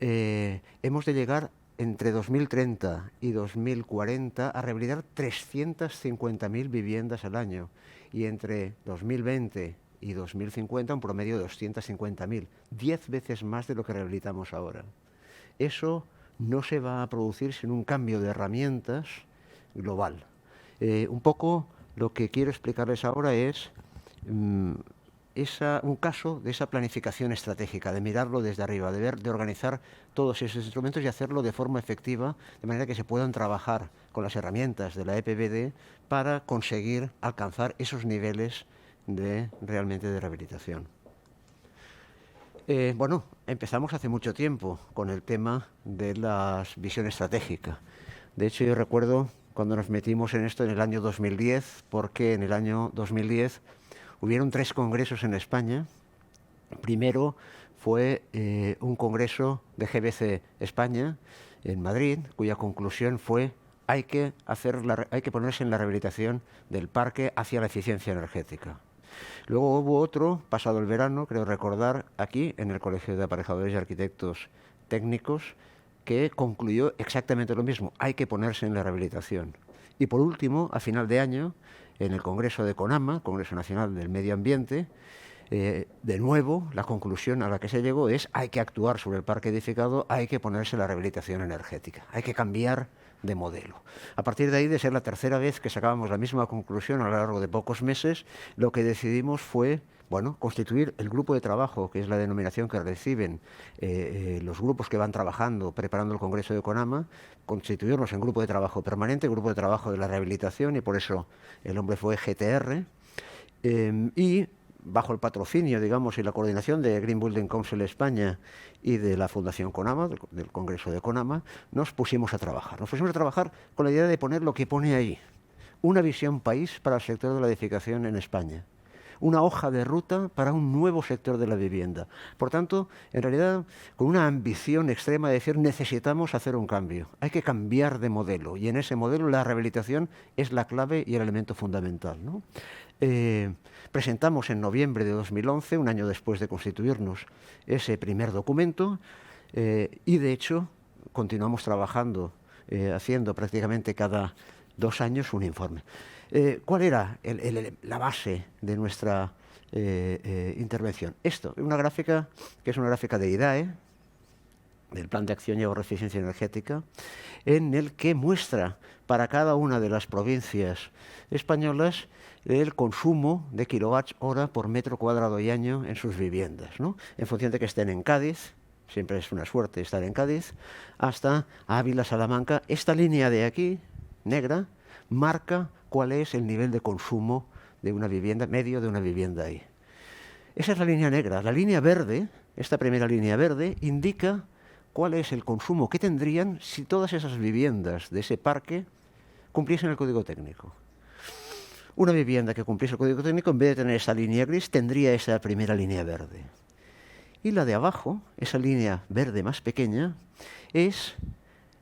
Hemos de llegar entre 2030 y 2040 a rehabilitar 350.000 viviendas al año. Y entre 2020 y 2050 un promedio de 250.000. 10 veces más de lo que rehabilitamos ahora. Eso no se va a producir sin un cambio de herramientas global. Un poco lo que quiero explicarles ahora es un caso de esa planificación estratégica, de mirarlo desde arriba, de organizar todos esos instrumentos y hacerlo de forma efectiva, de manera que se puedan trabajar con las herramientas de la EPBD para conseguir alcanzar esos niveles realmente de rehabilitación. Bueno, empezamos hace mucho tiempo con el tema de la visión estratégica. De hecho, yo recuerdo cuando nos metimos en esto en el año 2010, porque en el año 2010 hubieron 3 congresos en España. Primero fue un congreso de GBC España en Madrid, cuya conclusión fue hay que ponerse en la rehabilitación del parque hacia la eficiencia energética. Luego hubo otro, pasado el verano, creo recordar, aquí en el Colegio de Aparejadores y Arquitectos Técnicos, que concluyó exactamente lo mismo, hay que ponerse en la rehabilitación. Y por último, a final de año, en el Congreso de CONAMA, Congreso Nacional del Medio Ambiente, de nuevo, la conclusión a la que se llegó es hay que actuar sobre el parque edificado, hay que ponerse en la rehabilitación energética, hay que cambiar de modelo. A partir de ahí, de ser la tercera vez que sacábamos la misma conclusión a lo largo de pocos meses, lo que decidimos fue, bueno, constituir el grupo de trabajo, que es la denominación que reciben los grupos que van trabajando, preparando el Congreso de CONAMA, constituirnos en grupo de trabajo permanente, grupo de trabajo de la rehabilitación, y por eso el nombre fue GTR, y bajo el patrocinio, digamos, y la coordinación de Green Building Council España y de la Fundación CONAMA, del Congreso de CONAMA, nos pusimos a trabajar. Nos pusimos a trabajar con la idea de poner lo que pone ahí, una visión país para el sector de la edificación en España, una hoja de ruta para un nuevo sector de la vivienda. Por tanto, en realidad, con una ambición extrema de decir necesitamos hacer un cambio, hay que cambiar de modelo, y en ese modelo la rehabilitación es la clave y el elemento fundamental, ¿no? Presentamos en noviembre de 2011, un año después de constituirnos, ese primer documento y de hecho continuamos trabajando, haciendo prácticamente cada 2 años un informe. ¿Cuál era la base de nuestra intervención? Esto, una gráfica que es una gráfica de IDAE, del Plan de Acción y Ahorro de Eficiencia Energética, en el que muestra para cada una de las provincias españolas el consumo de kilowatts hora por metro cuadrado y año en sus viviendas, ¿no? En función de que estén en Cádiz, siempre es una suerte estar en Cádiz, hasta Ávila, Salamanca. Esta línea de aquí, negra, marca cuál es el nivel de consumo de una vivienda, medio de una vivienda ahí. Esa es la línea negra. La línea verde, esta primera línea verde, indica cuál es el consumo que tendrían si todas esas viviendas de ese parque cumpliesen el código técnico. Una vivienda que cumpliese el código técnico, en vez de tener esa línea gris, tendría esa primera línea verde. Y la de abajo, esa línea verde más pequeña, es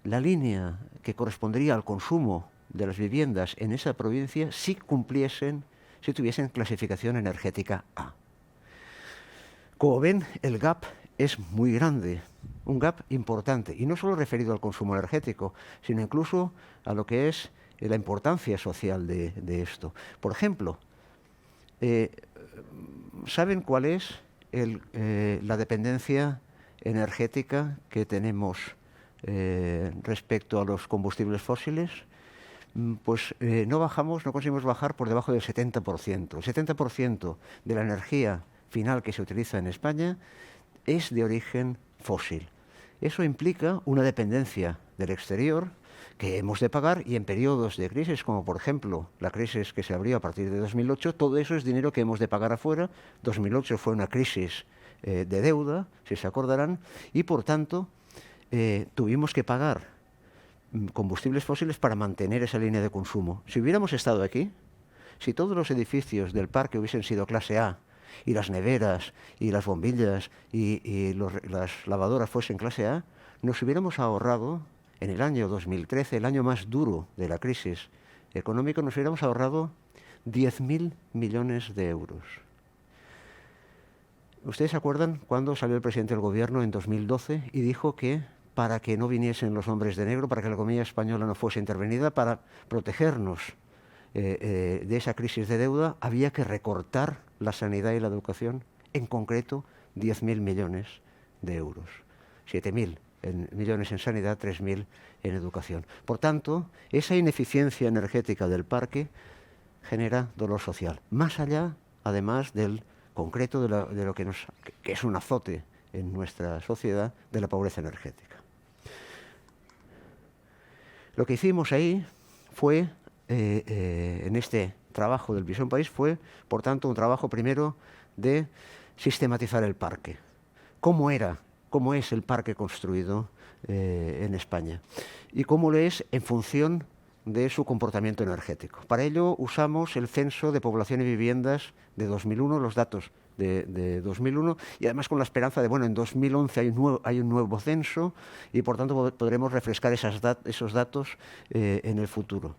la línea que correspondería al consumo de las viviendas en esa provincia si tuviesen clasificación energética A. Como ven, el gap es muy grande, un gap importante, y no solo referido al consumo energético, sino incluso a lo que es la importancia social de esto. Por ejemplo, ¿saben cuál es la dependencia energética que tenemos respecto a los combustibles fósiles? Pues no conseguimos bajar por debajo del 70%. El 70% de la energía final que se utiliza en España es de origen fósil. Eso implica una dependencia del exterior que hemos de pagar, y en periodos de crisis, como por ejemplo la crisis que se abrió a partir de 2008, todo eso es dinero que hemos de pagar afuera. 2008 fue una crisis de deuda, si se acordarán, y por tanto tuvimos que pagar combustibles fósiles para mantener esa línea de consumo. Si hubiéramos estado aquí, si todos los edificios del parque hubiesen sido clase A, y las neveras, y las bombillas, y las lavadoras fuesen clase A, nos hubiéramos ahorrado, en el año 2013, el año más duro de la crisis económica, nos hubiéramos ahorrado 10.000 millones de euros. ¿Ustedes se acuerdan cuando salió el presidente del gobierno en 2012 y dijo que para que no viniesen los hombres de negro, para que la economía española no fuese intervenida, para protegernos de esa crisis de deuda, había que recortar la sanidad y la educación, en concreto 10.000 millones de euros, 7.000 millones en sanidad, 3.000 en educación. Por tanto, esa ineficiencia energética del parque genera dolor social, más allá, además, del concreto de lo que es un azote en nuestra sociedad, de la pobreza energética. Lo que hicimos ahí fue, en este trabajo del Visión País, fue, por tanto, un trabajo primero de sistematizar el parque. ¿Cómo es el parque construido en España? Y cómo lo es en función de su comportamiento energético. Para ello usamos el Censo de Población y Viviendas de 2001, los datos de 2001, y además con la esperanza de, bueno, en 2011 hay un nuevo censo y por tanto podremos refrescar esos datos en el futuro.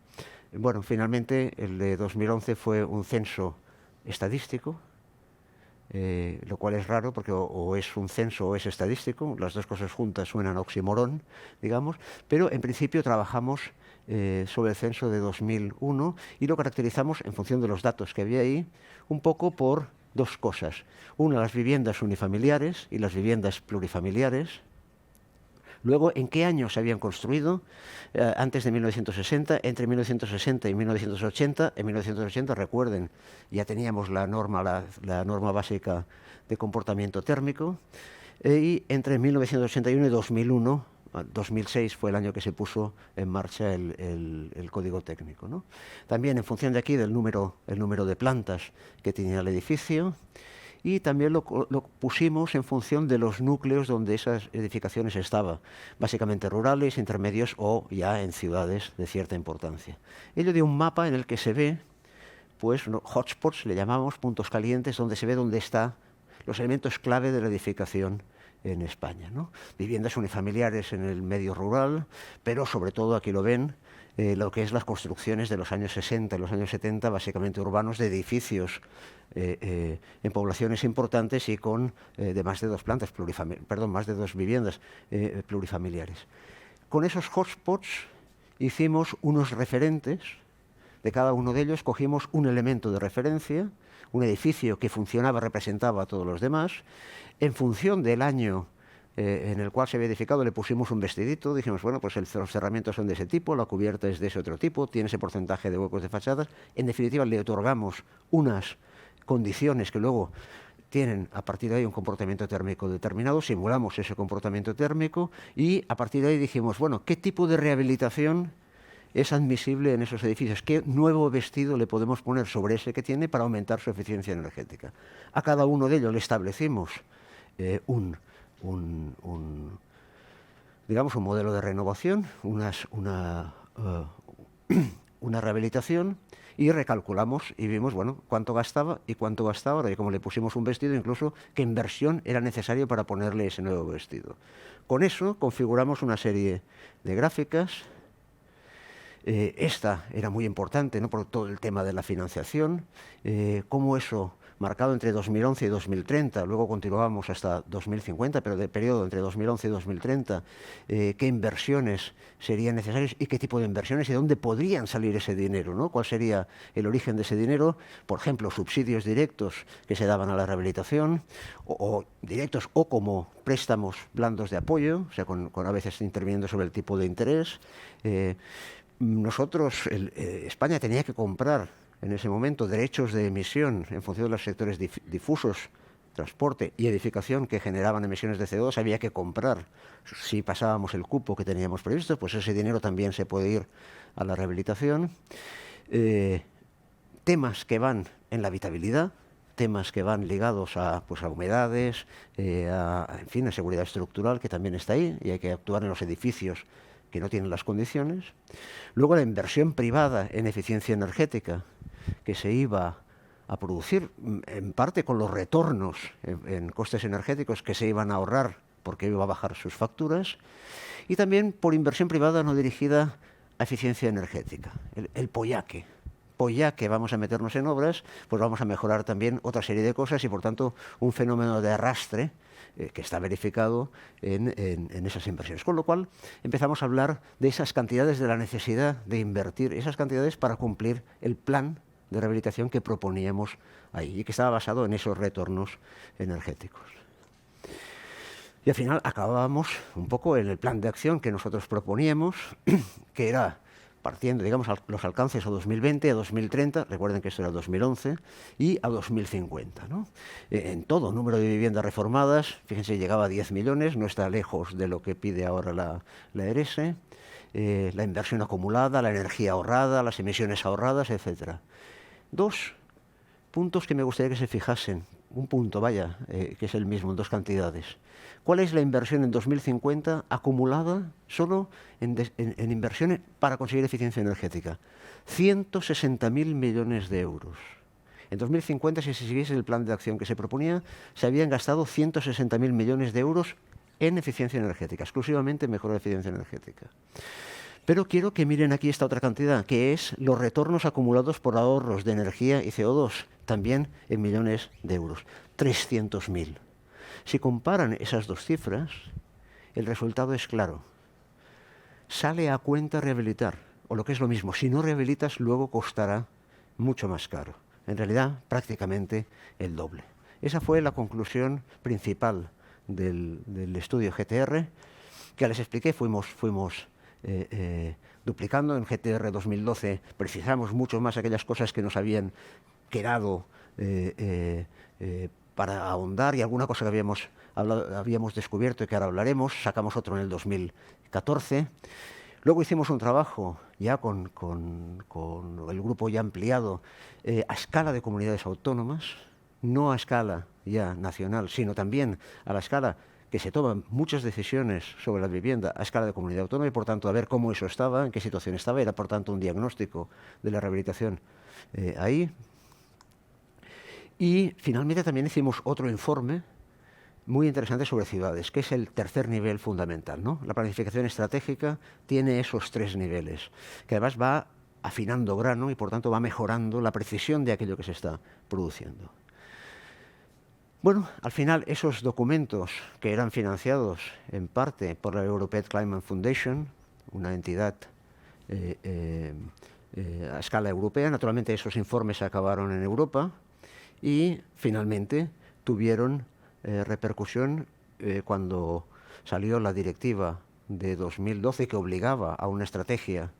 Bueno, finalmente el de 2011 fue un censo estadístico, lo cual es raro porque o es un censo o es estadístico, las dos cosas juntas suenan a oxímoron, digamos, pero en principio trabajamos sobre el censo de 2001 y lo caracterizamos en función de los datos que había ahí, un poco por dos cosas. Una, las viviendas unifamiliares y las viviendas plurifamiliares. Luego, ¿en qué años se habían construido? Antes de 1960, entre 1960 y 1980. En 1980, recuerden, ya teníamos la norma básica de comportamiento térmico. Y entre 1981 y 2001, 2006 fue el año que se puso en marcha el código técnico, ¿no? También en función de aquí del el número de plantas que tenía el edificio, y también lo pusimos en función de los núcleos donde esas edificaciones estaban, básicamente rurales, intermedios o ya en ciudades de cierta importancia. Ello dio un mapa en el que se ve, pues, hotspots, le llamamos, puntos calientes, donde se ve dónde están los elementos clave de la edificación en España, ¿no? Viviendas unifamiliares en el medio rural, pero sobre todo, aquí lo ven, lo que es las construcciones de los años 60 y los años 70, básicamente urbanos, de edificios en poblaciones importantes y con de más de dos plantas, más de dos viviendas plurifamiliares. Con esos hotspots hicimos unos referentes. De cada uno de ellos cogimos un elemento de referencia, un edificio que funcionaba, representaba a todos los demás. En función del año en el cual se había edificado, le pusimos un vestidito, dijimos, bueno, pues los cerramientos son de ese tipo, la cubierta es de ese otro tipo, tiene ese porcentaje de huecos de fachadas. En definitiva, le otorgamos unas condiciones que luego tienen a partir de ahí un comportamiento térmico determinado, simulamos ese comportamiento térmico y a partir de ahí dijimos, bueno, ¿qué tipo de rehabilitación es admisible en esos edificios? ¿Qué nuevo vestido le podemos poner sobre ese que tiene para aumentar su eficiencia energética? A cada uno de ellos le establecimos digamos, un modelo de renovación, una rehabilitación, y recalculamos y vimos, bueno, cuánto gastaba y cuánto gastaba ahora, y como le pusimos un vestido, incluso qué inversión era necesaria para ponerle ese nuevo vestido. Con eso configuramos una serie de gráficas. Esta era muy importante, ¿no?, por todo el tema de la financiación, cómo eso, marcado entre 2011 y 2030, luego continuábamos hasta 2050, pero de periodo entre 2011 y 2030, qué inversiones serían necesarias y qué tipo de inversiones y de dónde podrían salir ese dinero, ¿no? ¿Cuál sería el origen de ese dinero? Por ejemplo, subsidios directos que se daban a la rehabilitación, o directos o como préstamos blandos de apoyo, o sea, con a veces interviniendo sobre el tipo de interés. Nosotros, España tenía que comprar en ese momento derechos de emisión en función de los sectores difusos, transporte y edificación que generaban emisiones de CO2, había que comprar. Si pasábamos el cupo que teníamos previsto, pues ese dinero también se puede ir a la rehabilitación. Temas que van en la habitabilidad, temas que van ligados a humedades, en fin, a seguridad estructural, que también está ahí, y hay que actuar en los edificios que no tienen las condiciones. Luego la inversión privada en eficiencia energética, que se iba a producir en parte con los retornos en costes energéticos que se iban a ahorrar porque iba a bajar sus facturas, y también por inversión privada no dirigida a eficiencia energética, el POYAQE, pues ya que vamos a meternos en obras, pues vamos a mejorar también otra serie de cosas y, por tanto, un fenómeno de arrastre que está verificado en esas inversiones. Con lo cual, empezamos a hablar de esas cantidades, de la necesidad de invertir esas cantidades para cumplir el plan de rehabilitación que proponíamos ahí y que estaba basado en esos retornos energéticos. Y al final acabábamos un poco en el plan de acción que nosotros proponíamos, que era partiendo, digamos, los alcances a 2020, a 2030, recuerden que esto era 2011, y a 2050, ¿no? En todo, número de viviendas reformadas, fíjense, llegaba a 10 millones, no está lejos de lo que pide ahora la ERESE, la inversión acumulada, la energía ahorrada, las emisiones ahorradas, etc. Dos puntos que me gustaría que se fijasen, un punto, vaya, que es el mismo en dos cantidades. ¿Cuál es la inversión en 2050 acumulada solo en inversiones para conseguir eficiencia energética? 160.000 millones de euros. En 2050, si se siguiese el plan de acción que se proponía, se habían gastado 160.000 millones de euros en eficiencia energética, exclusivamente mejora de eficiencia energética. Pero quiero que miren aquí esta otra cantidad, que es los retornos acumulados por ahorros de energía y CO2, también en millones de euros, 300.000. Si comparan esas dos cifras, el resultado es claro. Sale a cuenta rehabilitar, o lo que es lo mismo, si no rehabilitas luego costará mucho más caro. En realidad, prácticamente el doble. Esa fue la conclusión principal del estudio GTR, que les expliqué, fuimos duplicando. En GTR 2012 precisamos mucho más aquellas cosas que nos habían quedado para ahondar y alguna cosa que habíamos descubierto y que ahora hablaremos. Sacamos otro en el 2014. Luego hicimos un trabajo ya con el grupo ya ampliado a escala de comunidades autónomas, no a escala ya nacional, sino también a la escala que se toman muchas decisiones sobre la vivienda a escala de comunidad autónoma y, por tanto, a ver cómo eso estaba, en qué situación estaba. Era, por tanto, un diagnóstico de la rehabilitación ahí. Y, finalmente, también hicimos otro informe muy interesante sobre ciudades, que es el tercer nivel fundamental, ¿no? La planificación estratégica tiene esos tres niveles, que además va afinando grano y, por tanto, va mejorando la precisión de aquello que se está produciendo. Bueno, al final esos documentos que eran financiados en parte por la European Climate Foundation, una entidad a escala europea, naturalmente esos informes acabaron en Europa y finalmente tuvieron repercusión cuando salió la directiva de 2012 que obligaba a una estrategia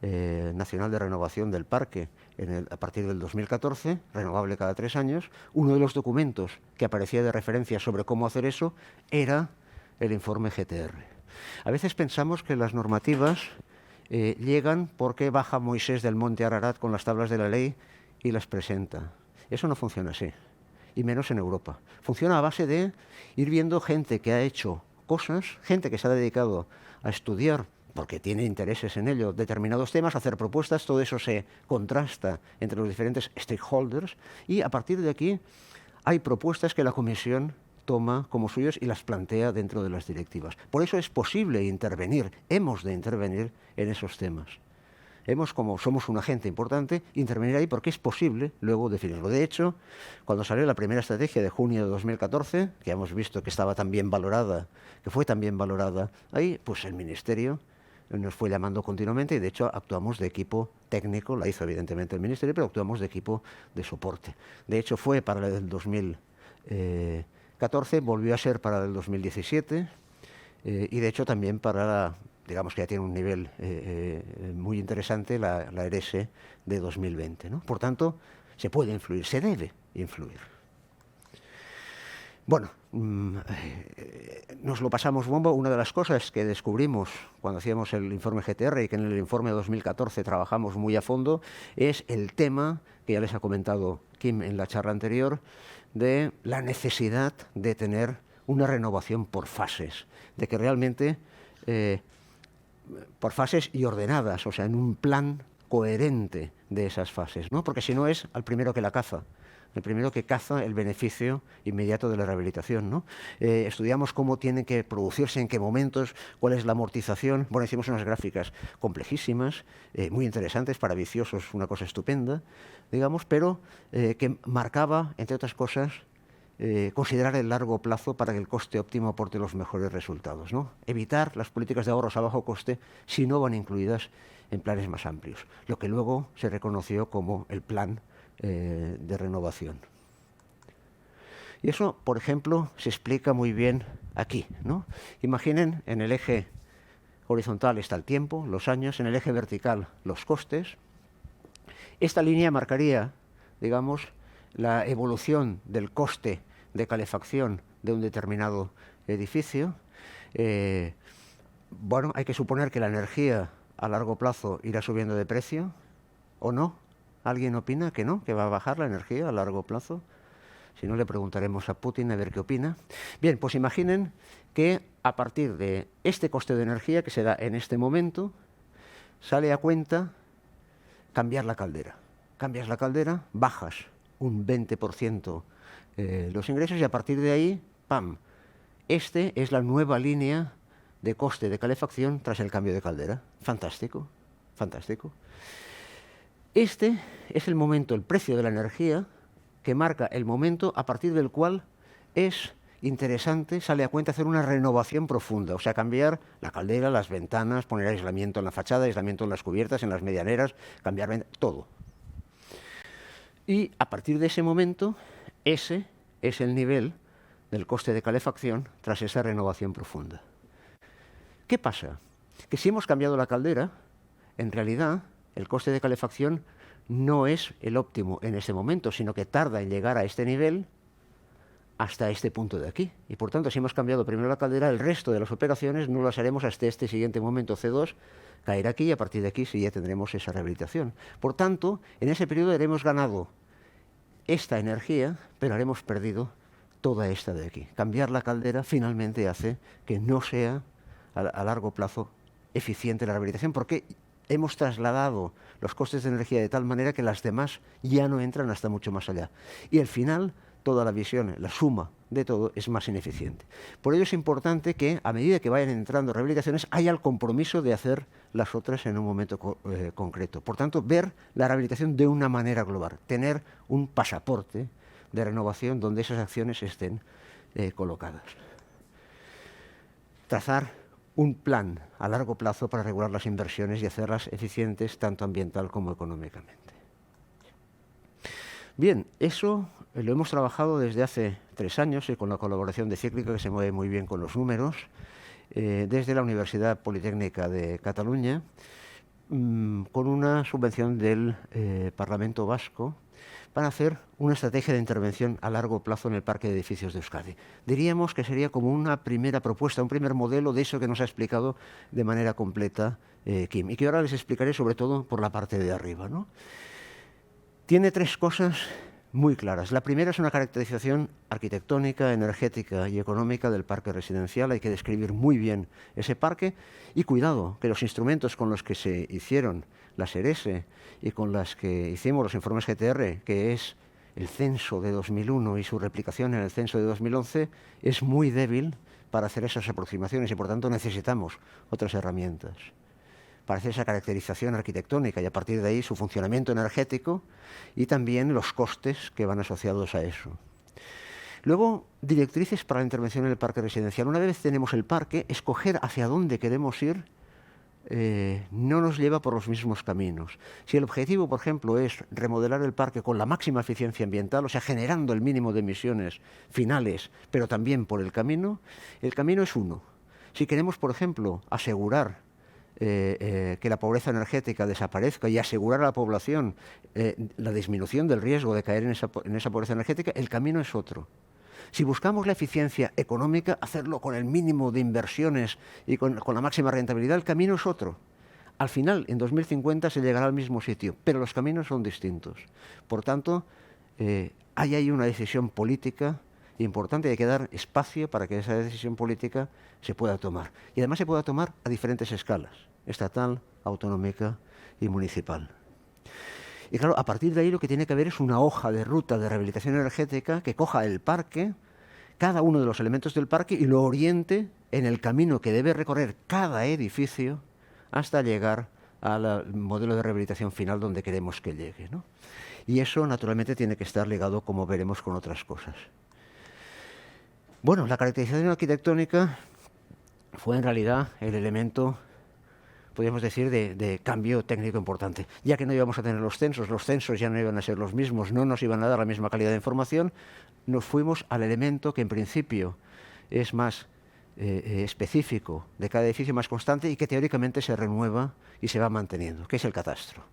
nacional de renovación del parque a partir del 2014, renovable cada 3 años. Uno de los documentos que aparecía de referencia sobre cómo hacer eso era el informe GTR. A veces pensamos que las normativas llegan porque baja Moisés del monte Ararat con las tablas de la ley y las presenta. Eso no funciona así, y menos en Europa. Funciona a base de ir viendo gente que ha hecho cosas, gente que se ha dedicado a estudiar porque tiene intereses en ello, determinados temas, hacer propuestas, todo eso se contrasta entre los diferentes stakeholders y a partir de aquí hay propuestas que la Comisión toma como suyas y las plantea dentro de las directivas. Por eso es posible intervenir, hemos de intervenir en esos temas. Como somos un agente importante, intervenir ahí porque es posible luego definirlo. De hecho, cuando salió la primera estrategia de junio de 2014, que hemos visto que estaba tan bien valorada, que fue tan bien valorada, ahí pues el Ministerio nos fue llamando continuamente y de hecho actuamos de equipo técnico, la hizo evidentemente el Ministerio, pero actuamos de equipo de soporte. De hecho fue para el 2014, volvió a ser para el 2017 y de hecho también para digamos que ya tiene un nivel muy interesante la ERESE de 2020, ¿no? Por tanto, se puede influir, se debe influir. Bueno, nos lo pasamos bomba. Una de las cosas que descubrimos cuando hacíamos el informe GTR y que en el informe de 2014 trabajamos muy a fondo es el tema que ya les ha comentado Kim en la charla anterior de la necesidad de tener una renovación por fases, de que realmente por fases y ordenadas, o sea, en un plan coherente de esas fases, ¿no? Porque si no es al primero que la caza. el primero que caza el beneficio inmediato de la rehabilitación, ¿no? Estudiamos cómo tienen que producirse, en qué momentos, cuál es la amortización. Bueno, hicimos unas gráficas complejísimas, muy interesantes, para viciosos, una cosa estupenda, digamos, pero que marcaba, entre otras cosas, considerar el largo plazo para que el coste óptimo aporte los mejores resultados, ¿no? Evitar las políticas de ahorros a bajo coste si no van incluidas en planes más amplios, lo que luego se reconoció como el plan de renovación. Y eso, por ejemplo, se explica muy bien aquí, ¿no? Imaginen, en el eje horizontal está el tiempo, los años, en el eje vertical los costes. Esta línea marcaría, digamos, la evolución del coste de calefacción de un determinado edificio. Bueno, hay que suponer que la energía a largo plazo irá subiendo de precio, ¿o no? ¿Alguien opina que no, que va a bajar la energía a largo plazo? Si no, le preguntaremos a Putin a ver qué opina. Bien, pues imaginen que a partir de este coste de energía que se da en este momento, sale a cuenta cambiar la caldera. Cambias la caldera, bajas un 20% los ingresos y a partir de ahí, ¡pam! Este es la nueva línea de coste de calefacción tras el cambio de caldera. Fantástico, fantástico. Este es el momento, el precio de la energía, que marca el momento a partir del cual es interesante, sale a cuenta hacer una renovación profunda, o sea, cambiar la caldera, las ventanas, poner aislamiento en la fachada, aislamiento en las cubiertas, en las medianeras, cambiar todo. Y a partir de ese momento, ese es el nivel del coste de calefacción tras esa renovación profunda. ¿Qué pasa? Que si hemos cambiado la caldera, en realidad el coste de calefacción no es el óptimo en ese momento, sino que tarda en llegar a este nivel hasta este punto de aquí. Y por tanto, si hemos cambiado primero la caldera, el resto de las operaciones no las haremos hasta este siguiente momento, C2, caer aquí y a partir de aquí sí ya tendremos esa rehabilitación. Por tanto, en ese periodo haremos ganado esta energía, pero haremos perdido toda esta de aquí. Cambiar la caldera finalmente hace que no sea a largo plazo eficiente la rehabilitación, porque hemos trasladado los costes de energía de tal manera que las demás ya no entran hasta mucho más allá. Y al final, toda la visión, la suma de todo, es más ineficiente. Por ello es importante que, a medida que vayan entrando rehabilitaciones, haya el compromiso de hacer las otras en un momento concreto. Por tanto, ver la rehabilitación de una manera global, tener un pasaporte de renovación donde esas acciones estén colocadas. Trazar un plan a largo plazo para regular las inversiones y hacerlas eficientes tanto ambiental como económicamente. Bien, eso lo hemos trabajado desde hace 3 años y con la colaboración de Cíclica, que se mueve muy bien con los números, desde la Universidad Politécnica de Cataluña, con una subvención del Parlamento Vasco para hacer una estrategia de intervención a largo plazo en el parque de edificios de Euskadi. Diríamos que sería como una primera propuesta, un primer modelo de eso que nos ha explicado de manera completa Kim, y que ahora les explicaré sobre todo por la parte de arriba, ¿no? Tiene 3 cosas muy claras. La primera es una caracterización arquitectónica, energética y económica del parque residencial. Hay que describir muy bien ese parque y cuidado, que los instrumentos con los que se hicieron las ERESE y con las que hicimos los informes GTR, que es el censo de 2001 y su replicación en el censo de 2011, es muy débil para hacer esas aproximaciones y por tanto necesitamos otras herramientas para hacer esa caracterización arquitectónica y a partir de ahí su funcionamiento energético y también los costes que van asociados a eso. Luego, directrices para la intervención en el parque residencial. Una vez tenemos el parque, escoger hacia dónde queremos ir no nos lleva por los mismos caminos. Si el objetivo, por ejemplo, es remodelar el parque con la máxima eficiencia ambiental, o sea, generando el mínimo de emisiones finales, pero también por el camino es uno. Si queremos, por ejemplo, asegurar que la pobreza energética desaparezca y asegurar a la población la disminución del riesgo de caer en esa pobreza energética, el camino es otro. Si buscamos la eficiencia económica, hacerlo con el mínimo de inversiones y con la máxima rentabilidad, el camino es otro. Al final, en 2050 se llegará al mismo sitio, pero los caminos son distintos. Por tanto, hay ahí una decisión política importante y hay que dar espacio para que esa decisión política se pueda tomar. Y además se pueda tomar a diferentes escalas, estatal, autonómica y municipal. Y claro, a partir de ahí lo que tiene que haber es una hoja de ruta de rehabilitación energética que coja el parque, cada uno de los elementos del parque, y lo oriente en el camino que debe recorrer cada edificio hasta llegar al modelo de rehabilitación final donde queremos que llegue, ¿no? Y eso, naturalmente, tiene que estar ligado, como veremos, con otras cosas. Bueno, la caracterización arquitectónica fue en realidad el elemento, podríamos decir, de cambio técnico importante. Ya que no íbamos a tener los censos ya no iban a ser los mismos, no nos iban a dar la misma calidad de información, nos fuimos al elemento que en principio es más específico de cada edificio, más constante, y que teóricamente se renueva y se va manteniendo, que es el catastro.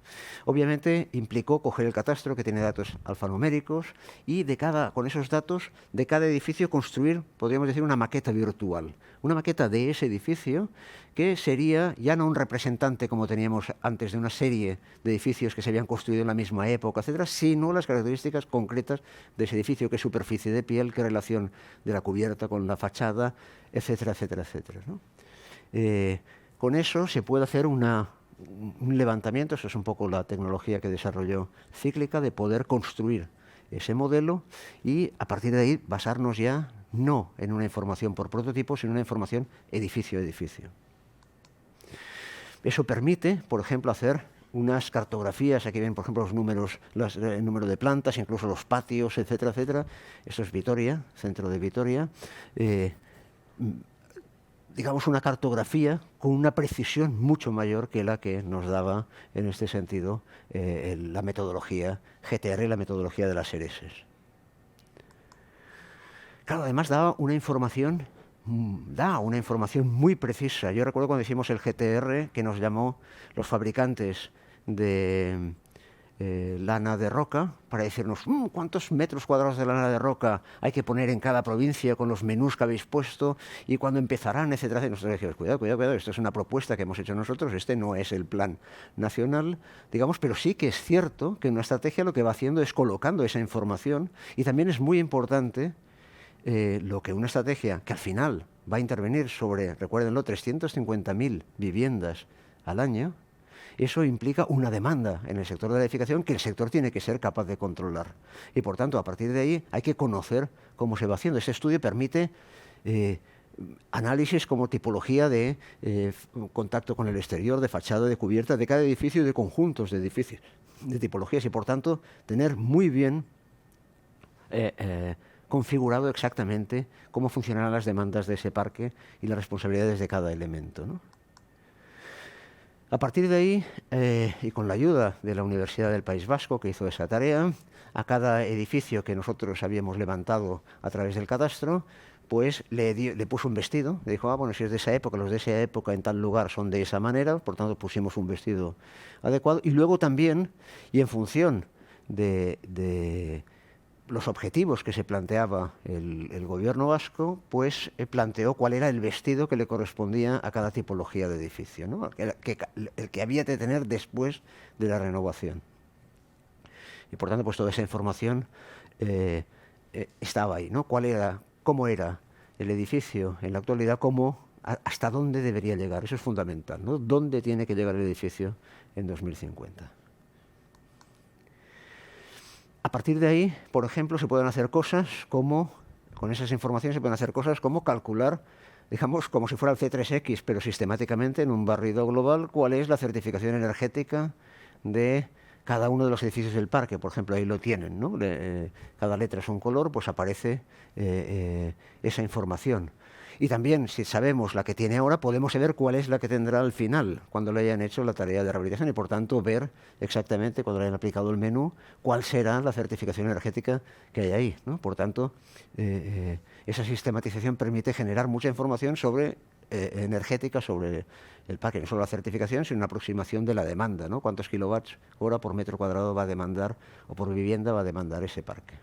Obviamente implicó coger el catastro, que tiene datos alfanuméricos, y con esos datos de cada edificio construir, podríamos decir, una maqueta virtual, una maqueta de ese edificio que sería ya no un representante como teníamos antes de una serie de edificios que se habían construido en la misma época, etcétera, sino las características concretas de ese edificio: qué superficie de piel, qué relación de la cubierta con la fachada, etcétera, etcétera, etcétera, ¿no? Con eso se puede hacer un levantamiento, eso es un poco la tecnología que desarrolló Cíclica, de poder construir ese modelo y a partir de ahí basarnos ya no en una información por prototipo, sino en una información edificio a edificio. Eso permite, por ejemplo, hacer unas cartografías. Aquí ven, por ejemplo, los números, el número de plantas, incluso los patios, etcétera, etcétera. Esto es Vitoria, centro de Vitoria. Digamos, una cartografía con una precisión mucho mayor que la que nos daba, en este sentido, la metodología GTR, la metodología de las ERESes. Claro, además da una información muy precisa. Yo recuerdo cuando hicimos el GTR, que nos llamó los fabricantes de lana de roca para decirnos cuántos metros cuadrados de lana de roca hay que poner en cada provincia con los menús que habéis puesto y cuándo empezarán, etcétera. Y nosotros dijimos, cuidado, esto es una propuesta que hemos hecho nosotros, este no es el plan nacional, digamos, pero sí que es cierto que una estrategia lo que va haciendo es colocando esa información, y también es muy importante lo que una estrategia que al final va a intervenir sobre, recuérdenlo, 350.000 viviendas al año. Eso implica una demanda en el sector de la edificación que el sector tiene que ser capaz de controlar. Y por tanto, a partir de ahí hay que conocer cómo se va haciendo. Este estudio permite análisis como tipología de contacto con el exterior, de fachada, de cubierta, de cada edificio y de conjuntos de edificios, de tipologías, y por tanto tener muy bien configurado exactamente cómo funcionarán las demandas de ese parque y las responsabilidades de cada elemento, ¿no? A partir de ahí, y con la ayuda de la Universidad del País Vasco, que hizo esa tarea, a cada edificio que nosotros habíamos levantado a través del catastro, pues le puso un vestido. Le dijo, bueno, si es de esa época, los de esa época en tal lugar son de esa manera, por tanto pusimos un vestido adecuado. Y luego también, y en función de los objetivos que se planteaba el gobierno vasco, pues planteó cuál era el vestido que le correspondía a cada tipología de edificio, ¿no? el que había de tener después de la renovación. Y por tanto, pues toda esa información estaba ahí, ¿no? Cómo era el edificio en la actualidad, hasta dónde debería llegar. Eso es fundamental, ¿no? ¿Dónde tiene que llegar el edificio en 2050? A partir de ahí, por ejemplo, se pueden hacer cosas como, con esas informaciones se pueden hacer cosas como calcular, digamos, como si fuera el C3X, pero sistemáticamente en un barrido global, cuál es la certificación energética de cada uno de los edificios del parque. Por ejemplo, ahí lo tienen, ¿no? Cada letra es un color, pues aparece esa información. Y también, si sabemos la que tiene ahora, podemos saber cuál es la que tendrá al final, cuando le hayan hecho la tarea de rehabilitación, y por tanto ver exactamente, cuando le hayan aplicado el menú, cuál será la certificación energética que hay ahí, ¿no? Por tanto, esa sistematización permite generar mucha información energética sobre el parque, no solo la certificación, sino una aproximación de la demanda, ¿no? Cuántos kilowatts hora por metro cuadrado va a demandar, o por vivienda va a demandar ese parque.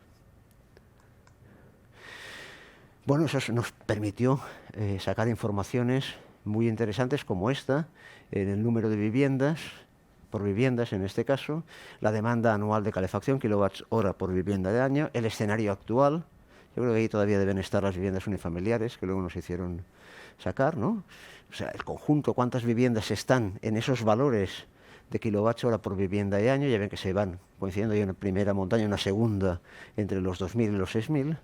Bueno, eso nos permitió sacar informaciones muy interesantes como esta, en el número de viviendas, por viviendas en este caso, la demanda anual de calefacción, kilowatts hora por vivienda de año, el escenario actual. Yo creo que ahí todavía deben estar las viviendas unifamiliares, que luego nos hicieron sacar, ¿no? O sea, el conjunto, cuántas viviendas están en esos valores de kilowatt-hora por vivienda y año. Ya ven que se van coincidiendo, hay una primera montaña, una segunda entre los 2.000 y los 6.000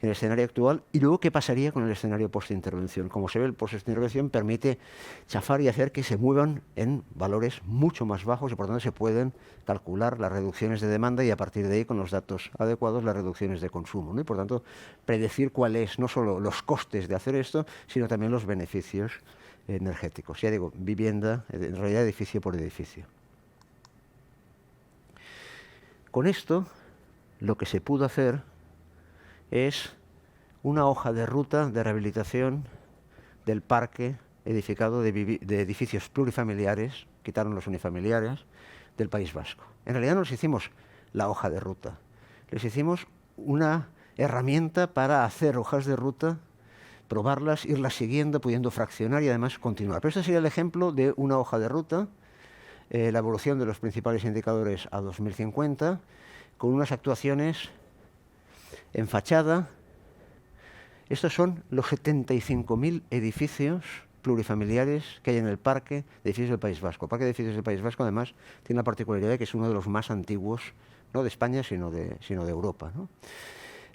en el escenario actual. Y luego, ¿qué pasaría con el escenario post-intervención? Como se ve, el post-intervención permite chafar y hacer que se muevan en valores mucho más bajos y por tanto se pueden calcular las reducciones de demanda y a partir de ahí, con los datos adecuados, las reducciones de consumo, ¿no? Y por tanto, predecir cuáles no solo los costes de hacer esto, sino también los beneficios energéticos. Ya digo, vivienda, en realidad edificio por edificio. Con esto, lo que se pudo hacer es una hoja de ruta de rehabilitación del parque edificado de edificios plurifamiliares, quitaron los unifamiliares, del País Vasco. En realidad no les hicimos la hoja de ruta, les hicimos una herramienta para hacer hojas de ruta, probarlas, irlas siguiendo, pudiendo fraccionar y además continuar. Pero este sería el ejemplo de una hoja de ruta, la evolución de los principales indicadores a 2050, con unas actuaciones en fachada. Estos son los 75.000 edificios plurifamiliares que hay en el parque de edificios del País Vasco. El parque de edificios del País Vasco, además, tiene la particularidad de que es uno de los más antiguos, no de España, sino de Europa, ¿no?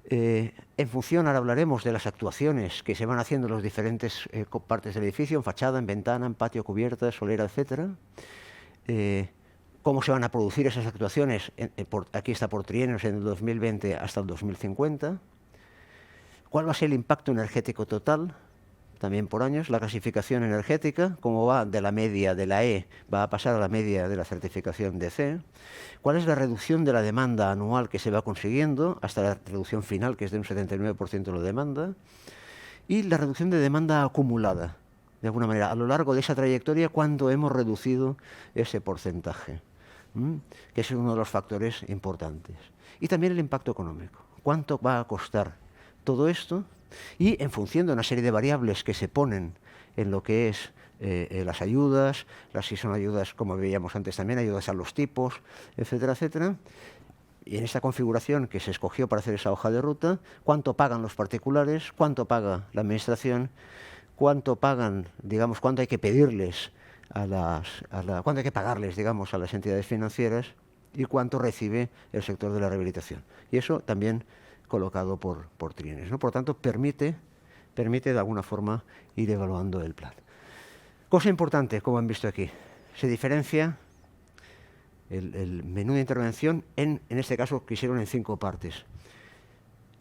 En función, ahora hablaremos de las actuaciones que se van haciendo en las diferentes partes del edificio, en fachada, en ventana, en patio, cubierta, solera, etcétera. Cómo se van a producir esas actuaciones, aquí está por trienios, en el 2020 hasta el 2050. ¿Cuál va a ser el impacto energético total? También por años. La clasificación energética, cómo va de la media de la E, va a pasar a la media de la certificación de C. ¿Cuál es la reducción de la demanda anual que se va consiguiendo hasta la reducción final, que es de un 79% de la demanda? Y la reducción de demanda acumulada, de alguna manera, a lo largo de esa trayectoria, ¿cuánto hemos reducido ese porcentaje? Que es uno de los factores importantes. Y también el impacto económico. ¿Cuánto va a costar todo esto? Y en función de una serie de variables que se ponen en lo que es las ayudas, si son ayudas, como veíamos antes también, ayudas a los tipos, etcétera, etcétera. Y en esta configuración que se escogió para hacer esa hoja de ruta, ¿cuánto pagan los particulares? ¿Cuánto paga la administración? ¿Cuánto pagan, digamos, cuánto hay que pedirles cuánto hay que pagarles, digamos, a las entidades financieras? Y cuánto recibe el sector de la rehabilitación. Y eso también colocado por trienios, ¿no? Por tanto, permite de alguna forma ir evaluando el plan. Cosa importante, como han visto aquí, se diferencia el menú de intervención en este caso que hicieron en 5 partes,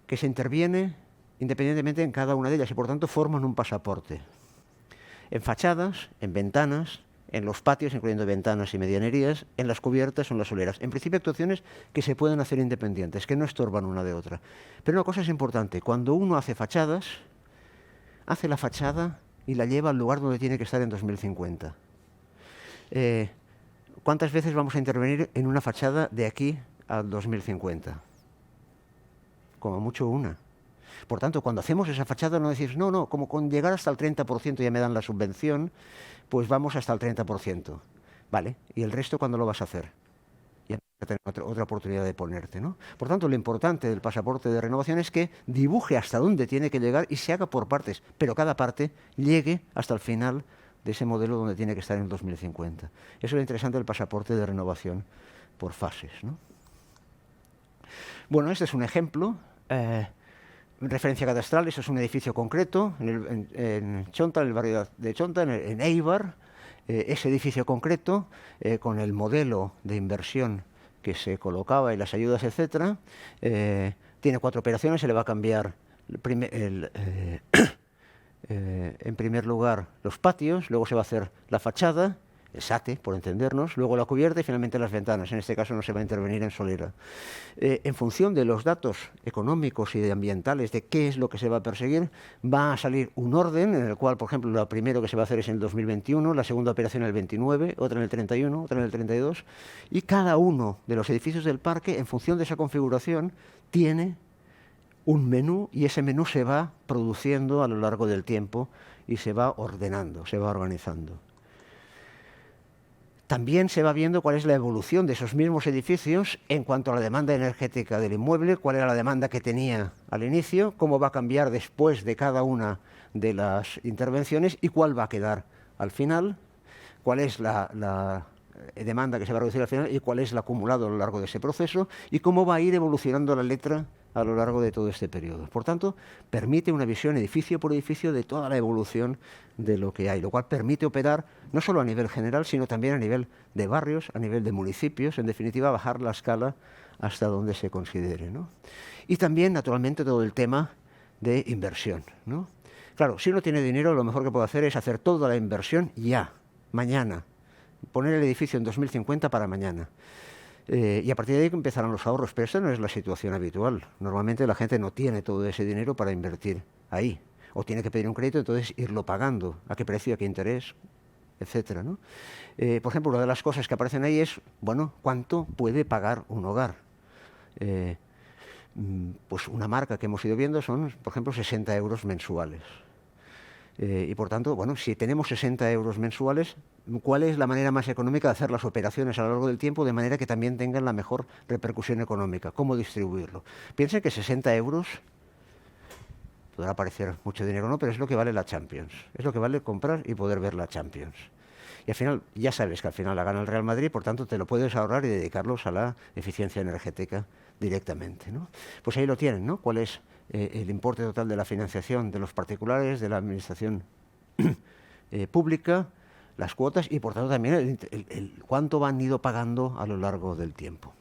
que se interviene independientemente en cada una de ellas y por tanto forman un pasaporte. En fachadas, en ventanas, en los patios, incluyendo ventanas y medianerías, en las cubiertas o en las soleras. En principio, actuaciones que se pueden hacer independientes, que no estorban una de otra. Pero una cosa es importante, cuando uno hace fachadas, hace la fachada y la lleva al lugar donde tiene que estar en 2050. ¿Cuántas veces vamos a intervenir en una fachada de aquí al 2050? Como mucho una. Por tanto, cuando hacemos esa fachada no decís, no, como con llegar hasta el 30% ya me dan la subvención, pues vamos hasta el 30%. Vale, ¿y el resto cuándo lo vas a hacer? Ya vas a tener otra oportunidad de ponerte, ¿no? Por tanto, lo importante del pasaporte de renovación es que dibuje hasta dónde tiene que llegar y se haga por partes, pero cada parte llegue hasta el final de ese modelo donde tiene que estar en el 2050. Eso es lo interesante del pasaporte de renovación por fases, ¿no? Bueno, este es un ejemplo. Referencia cadastral, eso es un edificio concreto en Chonta, en el barrio de Chonta, en Eibar. Ese edificio concreto, con el modelo de inversión que se colocaba y las ayudas, etcétera, tiene 4 operaciones, se le va a cambiar en primer lugar los patios, luego se va a hacer la fachada, el SATE, por entendernos, luego la cubierta y finalmente las ventanas. En este caso no se va a intervenir en solera. En función de los datos económicos y ambientales de qué es lo que se va a perseguir, va a salir un orden en el cual, por ejemplo, lo primero que se va a hacer es en el 2021, la segunda operación en el 29, otra en el 31, otra en el 32, y cada uno de los edificios del parque, en función de esa configuración, tiene un menú y ese menú se va produciendo a lo largo del tiempo y se va ordenando, se va organizando. También se va viendo cuál es la evolución de esos mismos edificios en cuanto a la demanda energética del inmueble, cuál era la demanda que tenía al inicio, cómo va a cambiar después de cada una de las intervenciones y cuál va a quedar al final, cuál es la demanda que se va a reducir al final y cuál es el acumulado a lo largo de ese proceso y cómo va a ir evolucionando la letra a lo largo de todo este periodo. Por tanto, permite una visión edificio por edificio de toda la evolución de lo que hay, lo cual permite operar no solo a nivel general, sino también a nivel de barrios, a nivel de municipios, en definitiva, bajar la escala hasta donde se considere, ¿no? Y también, naturalmente, todo el tema de inversión, ¿no? Claro, si uno tiene dinero, lo mejor que puede hacer es hacer toda la inversión ya, mañana, poner el edificio en 2050 para mañana. Y a partir de ahí empezarán los ahorros, pero esta no es la situación habitual. Normalmente la gente no tiene todo ese dinero para invertir ahí, o tiene que pedir un crédito, entonces irlo pagando, a qué precio, a qué interés, etcétera, ¿no? Por ejemplo, una de las cosas que aparecen ahí es, bueno, ¿cuánto puede pagar un hogar? Pues una marca que hemos ido viendo son, por ejemplo, 60 euros mensuales. Y por tanto, bueno, si tenemos 60 euros mensuales, ¿cuál es la manera más económica de hacer las operaciones a lo largo del tiempo de manera que también tengan la mejor repercusión económica? ¿Cómo distribuirlo? Piensen que 60 euros podrá parecer mucho dinero, no, pero es lo que vale la Champions. Es lo que vale comprar y poder ver la Champions. Y al final, ya sabes que al final la gana el Real Madrid, por tanto te lo puedes ahorrar y dedicarlos a la eficiencia energética directamente, ¿no? Pues ahí lo tienen, ¿no? ¿Cuál es el importe total de la financiación de los particulares, de la administración pública, las cuotas y por tanto también el cuánto han ido pagando a lo largo del tiempo?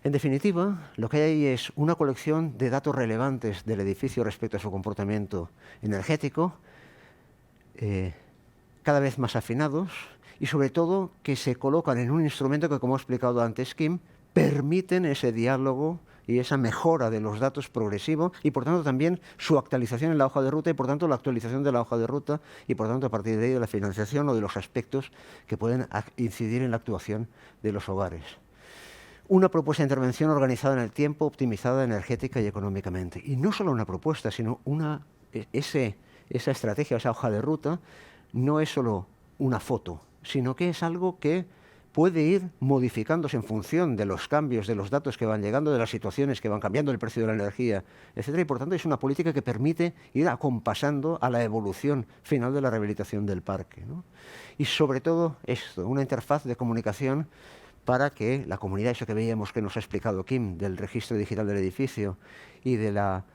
En definitiva, lo que hay ahí es una colección de datos relevantes del edificio respecto a su comportamiento energético, cada vez más afinados y sobre todo que se colocan en un instrumento que, como ha explicado antes Kim, permiten ese diálogo y esa mejora de los datos progresivo y por tanto también su actualización en la hoja de ruta y por tanto la actualización de la hoja de ruta y por tanto a partir de ahí de la financiación o de los aspectos que pueden incidir en la actuación de los hogares. Una propuesta de intervención organizada en el tiempo, optimizada energética y económicamente. Y no solo una propuesta, sino esa estrategia, esa hoja de ruta, no es solo una foto, sino que es algo que puede ir modificándose en función de los cambios, de los datos que van llegando, de las situaciones que van cambiando, el precio de la energía, etcétera. Y por tanto es una política que permite ir acompasando a la evolución final de la rehabilitación del parque, ¿no? Y sobre todo esto, una interfaz de comunicación para que la comunidad, eso que veíamos que nos ha explicado Kim, del registro digital del edificio y de la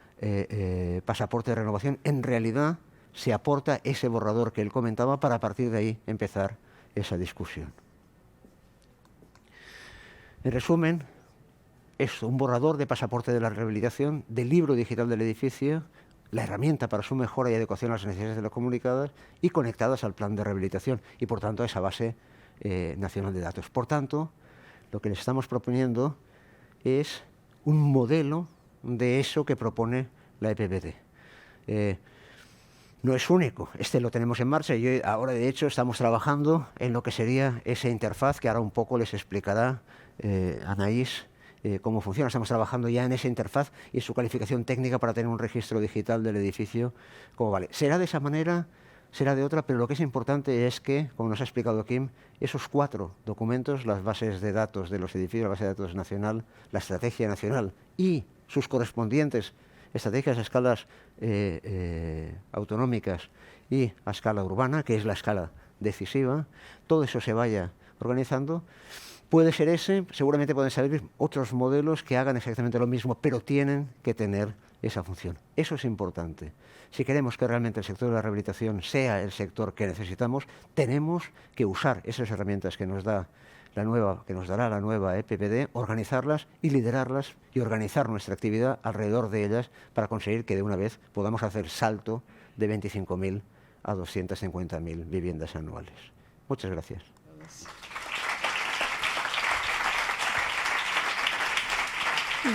pasaporte de renovación, en realidad se aporta ese borrador que él comentaba para a partir de ahí empezar esa discusión. En resumen, es un borrador de pasaporte de la rehabilitación, del libro digital del edificio, la herramienta para su mejora y adecuación a las necesidades de las comunicadas y conectadas al plan de rehabilitación y, por tanto, a esa base nacional de datos. Por tanto, lo que les estamos proponiendo es un modelo de eso que propone la EPBD. No es único, este lo tenemos en marcha y ahora de hecho estamos trabajando en lo que sería esa interfaz que ahora un poco les explicará Anaís cómo funciona. Estamos trabajando ya en esa interfaz y en su calificación técnica para tener un registro digital del edificio como vale. Será de esa manera, será de otra, pero lo que es importante es que, como nos ha explicado Kim, esos 4 documentos, las bases de datos de los edificios, la base de datos nacional, la estrategia nacional y sus correspondientes estrategias a escalas autonómicas y a escala urbana, que es la escala decisiva, todo eso se vaya organizando. Puede ser ese, seguramente pueden salir otros modelos que hagan exactamente lo mismo, pero tienen que tener esa función. Eso es importante. Si queremos que realmente el sector de la rehabilitación sea el sector que necesitamos, tenemos que usar esas herramientas que nos dará la nueva EPBD, organizarlas y liderarlas y organizar nuestra actividad alrededor de ellas para conseguir que de una vez podamos hacer salto de 25.000 a 250.000 viviendas anuales. Muchas gracias.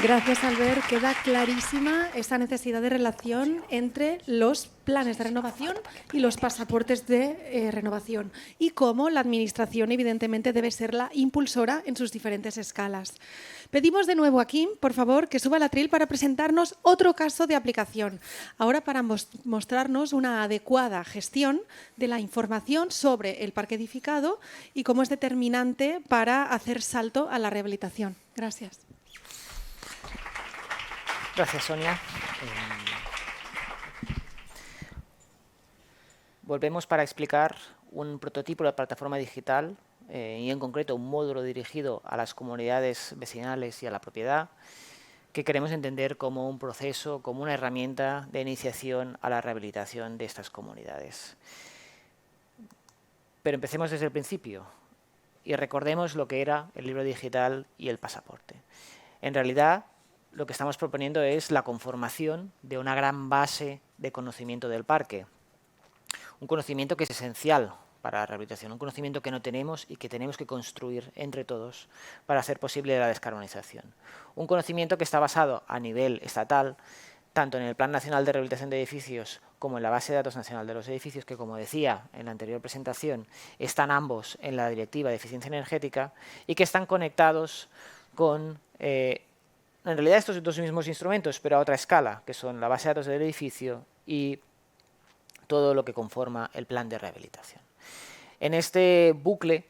Gracias, Albert. Queda clarísima esa necesidad de relación entre los planes de renovación y los pasaportes de renovación y cómo la Administración, evidentemente, debe ser la impulsora en sus diferentes escalas. Pedimos de nuevo a Kim, por favor, que suba al atril para presentarnos otro caso de aplicación. Ahora para mostrarnos una adecuada gestión de la información sobre el parque edificado y cómo es determinante para hacer salto a la rehabilitación. Gracias. Gracias, Sonia. Volvemos para explicar un prototipo de plataforma digital y en concreto un módulo dirigido a las comunidades vecinales y a la propiedad, que queremos entender como un proceso, como una herramienta de iniciación a la rehabilitación de estas comunidades. Pero empecemos desde el principio y recordemos lo que era el libro digital y el pasaporte. En realidad, lo que estamos proponiendo es la conformación de una gran base de conocimiento del parque. Un conocimiento que es esencial para la rehabilitación, un conocimiento que no tenemos y que tenemos que construir entre todos para hacer posible la descarbonización. Un conocimiento que está basado a nivel estatal, tanto en el Plan Nacional de Rehabilitación de Edificios como en la Base de Datos Nacional de los Edificios, que, como decía en la anterior presentación, están ambos en la Directiva de Eficiencia Energética y que están conectados con, en realidad, estos dos mismos instrumentos, pero a otra escala, que son la base de datos del edificio y todo lo que conforma el plan de rehabilitación. En este bucle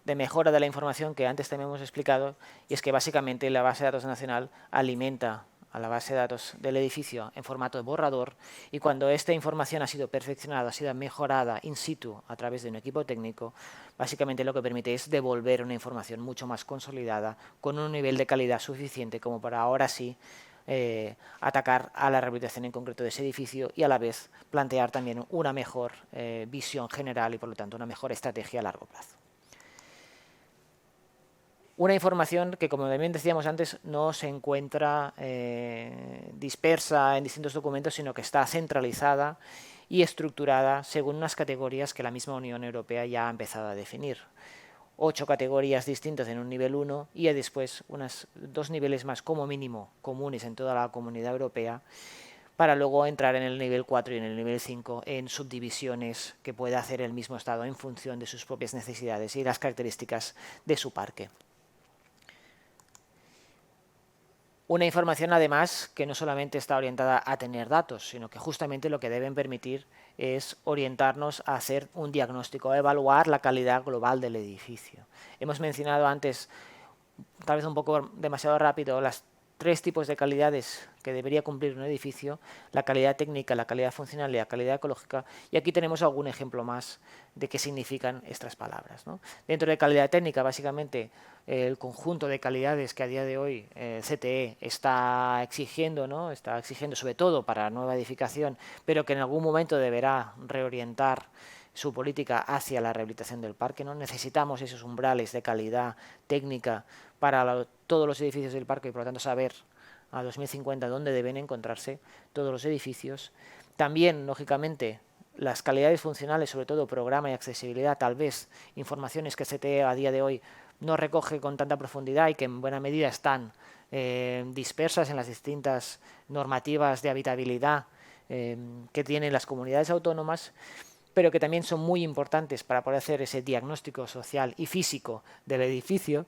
de mejora de la información que antes también hemos explicado, y es que básicamente la base de datos nacional alimenta a la base de datos del edificio en formato de borrador, y cuando esta información ha sido perfeccionada, ha sido mejorada in situ a través de un equipo técnico, básicamente lo que permite es devolver una información mucho más consolidada, con un nivel de calidad suficiente como para ahora sí atacar a la rehabilitación en concreto de ese edificio y a la vez plantear también una mejor visión general y por lo tanto una mejor estrategia a largo plazo. Una información que, como también decíamos antes, no se encuentra dispersa en distintos documentos, sino que está centralizada y estructurada según unas categorías que la misma Unión Europea ya ha empezado a definir. 8 categorías distintas en un nivel 1 y después unos 2 niveles más como mínimo comunes en toda la Comunidad Europea, para luego entrar en el nivel 4 y en el nivel 5 en subdivisiones que pueda hacer el mismo Estado en función de sus propias necesidades y las características de su parque. Una información, además, que no solamente está orientada a tener datos, sino que justamente lo que deben permitir es orientarnos a hacer un diagnóstico, a evaluar la calidad global del edificio. Hemos mencionado antes, tal vez un poco demasiado rápido, las 3 tipos de calidades que debería cumplir un edificio: la calidad técnica, la calidad funcional y la calidad ecológica. Y aquí tenemos algún ejemplo más de qué significan estas palabras, ¿no? Dentro de calidad técnica, básicamente, el conjunto de calidades que a día de hoy CTE está exigiendo, ¿no? Está exigiendo sobre todo para nueva edificación, pero que en algún momento deberá reorientar su política hacia la rehabilitación del parque, ¿no? Necesitamos esos umbrales de calidad técnica para todos los edificios del parque y por lo tanto saber a 2050 dónde deben encontrarse todos los edificios. También, lógicamente, las calidades funcionales, sobre todo programa y accesibilidad, tal vez informaciones que CTE a día de hoy no recoge con tanta profundidad y que en buena medida están dispersas en las distintas normativas de habitabilidad que tienen las comunidades autónomas, pero que también son muy importantes para poder hacer ese diagnóstico social y físico del edificio.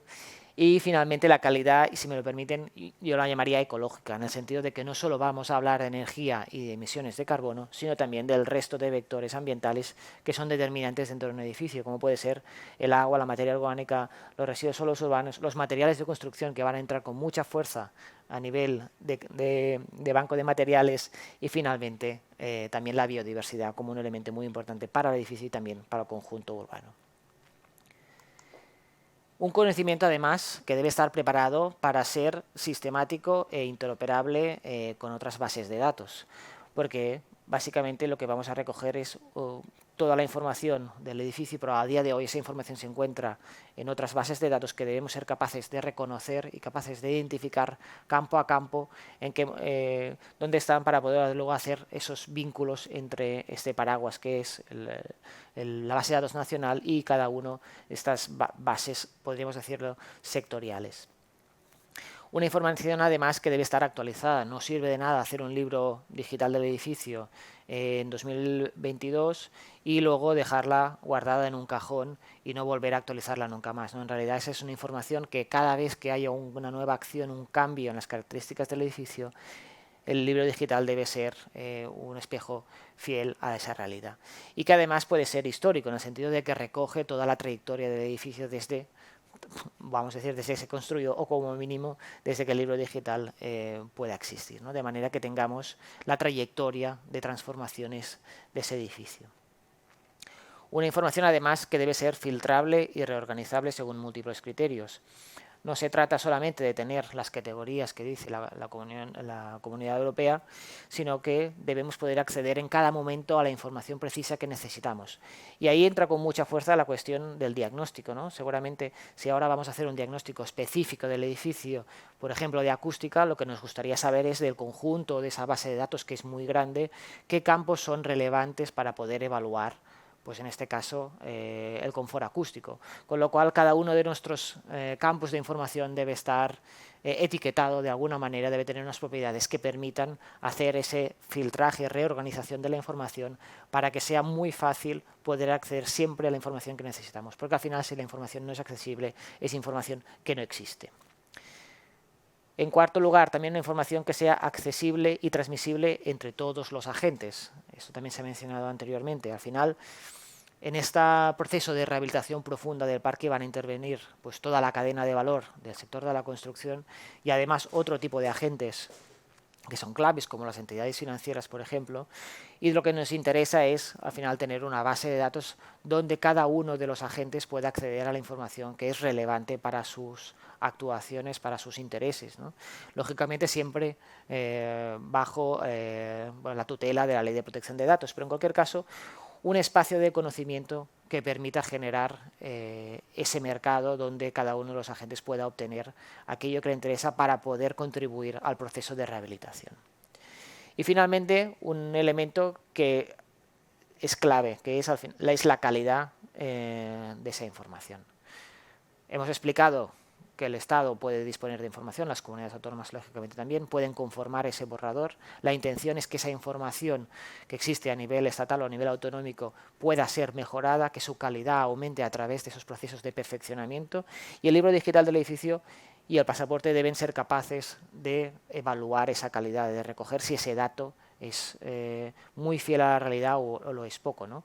Y finalmente la calidad, y si me lo permiten, yo la llamaría ecológica, en el sentido de que no solo vamos a hablar de energía y de emisiones de carbono, sino también del resto de vectores ambientales que son determinantes dentro de un edificio, como puede ser el agua, la materia orgánica, los residuos sólidos urbanos, los materiales de construcción que van a entrar con mucha fuerza a nivel de banco de materiales y finalmente también la biodiversidad como un elemento muy importante para el edificio y también para el conjunto urbano. Un conocimiento, además, que debe estar preparado para ser sistemático e interoperable con otras bases de datos, porque básicamente lo que vamos a recoger es toda la información del edificio, pero a día de hoy esa información se encuentra en otras bases de datos que debemos ser capaces de reconocer y capaces de identificar campo a campo dónde están, para poder luego hacer esos vínculos entre este paraguas que es la base de datos nacional y cada uno de estas bases, podríamos decirlo, sectoriales. Una información, además, que debe estar actualizada. No sirve de nada hacer un libro digital del edificio en 2022 y luego dejarla guardada en un cajón y no volver a actualizarla nunca más, ¿no? En realidad esa es una información que cada vez que haya una nueva acción, un cambio en las características del edificio, el libro digital debe ser un espejo fiel a esa realidad. Y que además puede ser histórico, en el sentido de que recoge toda la trayectoria del edificio desde, vamos a decir, desde que se construyó o como mínimo desde que el libro digital pueda existir, ¿no? De manera que tengamos la trayectoria de transformaciones de ese edificio. Una información, además, que debe ser filtrable y reorganizable según múltiples criterios. No se trata solamente de tener las categorías que dice la Comunidad Europea, sino que debemos poder acceder en cada momento a la información precisa que necesitamos. Y ahí entra con mucha fuerza la cuestión del diagnóstico, ¿no? Seguramente, si ahora vamos a hacer un diagnóstico específico del edificio, por ejemplo, de acústica, lo que nos gustaría saber es del conjunto de esa base de datos, que es muy grande, qué campos son relevantes para poder evaluar, pues en este caso, el confort acústico. Con lo cual, cada uno de nuestros campos de información debe estar etiquetado de alguna manera, debe tener unas propiedades que permitan hacer ese filtraje, reorganización de la información para que sea muy fácil poder acceder siempre a la información que necesitamos. Porque al final, si la información no es accesible, es información que no existe. En cuarto lugar, también una información que sea accesible y transmisible entre todos los agentes. Esto también se ha mencionado anteriormente. Al final, en este proceso de rehabilitación profunda del parque van a intervenir pues, toda la cadena de valor del sector de la construcción y además otro tipo de agentes que son claves, como las entidades financieras, por ejemplo, y lo que nos interesa es, al final, tener una base de datos donde cada uno de los agentes pueda acceder a la información que es relevante para sus actuaciones, para sus intereses, ¿no? Lógicamente, siempre bajo la tutela de la Ley de Protección de Datos, pero en cualquier caso, un espacio de conocimiento que permita generar ese mercado donde cada uno de los agentes pueda obtener aquello que le interesa para poder contribuir al proceso de rehabilitación. Y finalmente, un elemento que es clave, que es la calidad de esa información. Hemos explicado que el Estado puede disponer de información, las comunidades autónomas lógicamente también, pueden conformar ese borrador. La intención es que esa información que existe a nivel estatal o a nivel autonómico pueda ser mejorada, que su calidad aumente a través de esos procesos de perfeccionamiento, y el libro digital del edificio y el pasaporte deben ser capaces de evaluar esa calidad, de recoger si ese dato es muy fiel a la realidad o lo es poco, ¿no?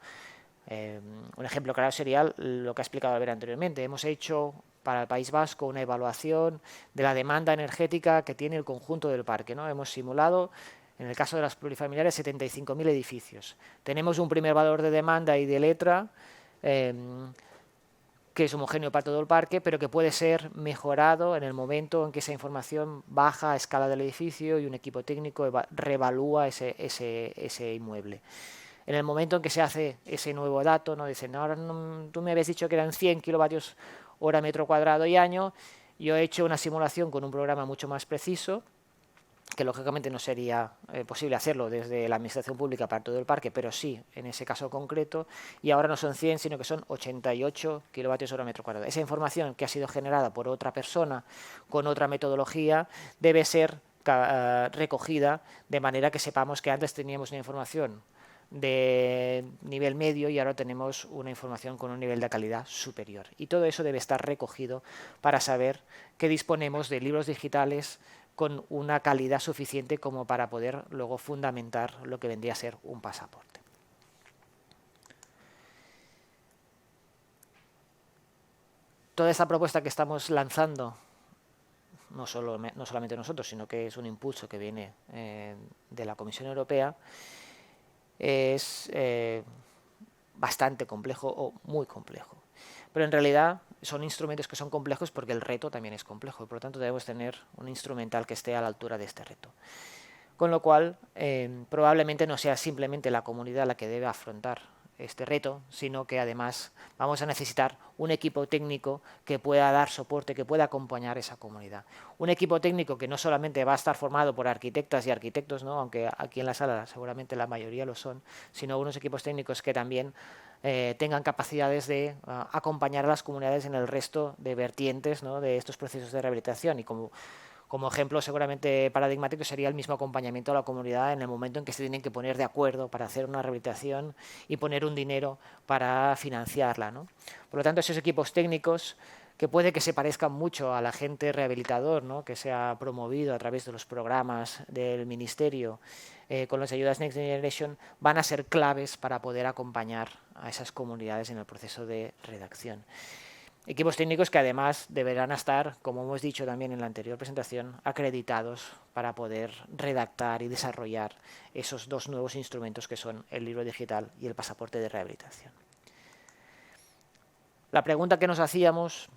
Un ejemplo claro sería lo que ha explicado Albert anteriormente. Hemos hecho para el País Vasco una evaluación de la demanda energética que tiene el conjunto del parque, ¿no? Hemos simulado, en el caso de las plurifamiliares, 75.000 edificios. Tenemos un primer valor de demanda y de letra que es homogéneo para todo el parque, pero que puede ser mejorado en el momento en que esa información baja a escala del edificio y un equipo técnico reevalúa ese inmueble. En el momento en que se hace ese nuevo dato, ¿no? Dicen, ahora tú me habías dicho que eran 100 kilovatios hora metro cuadrado y año, yo he hecho una simulación con un programa mucho más preciso, que lógicamente no sería posible hacerlo desde la administración pública para todo el parque, pero sí en ese caso concreto, y ahora no son 100, sino que son 88 kilovatios hora metro cuadrado. Esa información que ha sido generada por otra persona con otra metodología debe ser recogida de manera que sepamos que antes teníamos una información de nivel medio y ahora tenemos una información con un nivel de calidad superior. Y todo eso debe estar recogido para saber que disponemos de libros digitales con una calidad suficiente como para poder luego fundamentar lo que vendría a ser un pasaporte. Toda esta propuesta que estamos lanzando, no solamente nosotros, sino que es un impulso que viene de la Comisión Europea, es bastante complejo o muy complejo. Pero en realidad son instrumentos que son complejos porque el reto también es complejo y por lo tanto debemos tener un instrumental que esté a la altura de este reto. Con lo cual, probablemente no sea simplemente la comunidad la que debe afrontar este reto, sino que además vamos a necesitar un equipo técnico que pueda dar soporte, que pueda acompañar esa comunidad. Un equipo técnico que no solamente va a estar formado por arquitectas y arquitectos, ¿no? Aunque aquí en la sala seguramente la mayoría lo son, sino unos equipos técnicos que también tengan capacidades de acompañar a las comunidades en el resto de vertientes, ¿no? De estos procesos de rehabilitación. Y como ejemplo seguramente paradigmático sería el mismo acompañamiento a la comunidad en el momento en que se tienen que poner de acuerdo para hacer una rehabilitación y poner un dinero para financiarla, ¿no? Por lo tanto, esos equipos técnicos que puede que se parezcan mucho al agente rehabilitador, ¿no? Que se ha promovido a través de los programas del Ministerio con las ayudas Next Generation, van a ser claves para poder acompañar a esas comunidades en el proceso de redacción. Equipos técnicos que además deberán estar, como hemos dicho también en la anterior presentación, acreditados para poder redactar y desarrollar esos dos nuevos instrumentos que son el libro digital y el pasaporte de rehabilitación. La pregunta que nos hacíamos,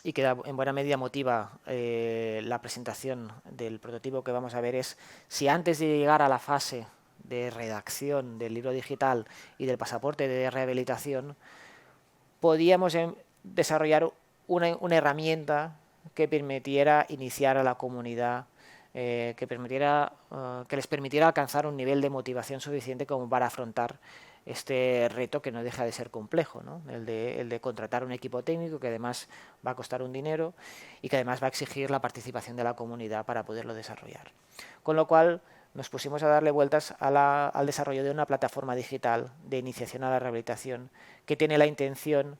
y que en buena medida motiva la presentación del prototipo que vamos a ver, es si antes de llegar a la fase de redacción del libro digital y del pasaporte de rehabilitación, podíamos desarrollar una herramienta que permitiera iniciar a la comunidad, que les permitiera alcanzar un nivel de motivación suficiente como para afrontar este reto, que no deja de ser complejo, ¿no? El de contratar un equipo técnico, que además va a costar un dinero y que además va a exigir la participación de la comunidad para poderlo desarrollar. Con lo cual nos pusimos a darle vueltas al desarrollo de una plataforma digital de iniciación a la rehabilitación que tiene la intención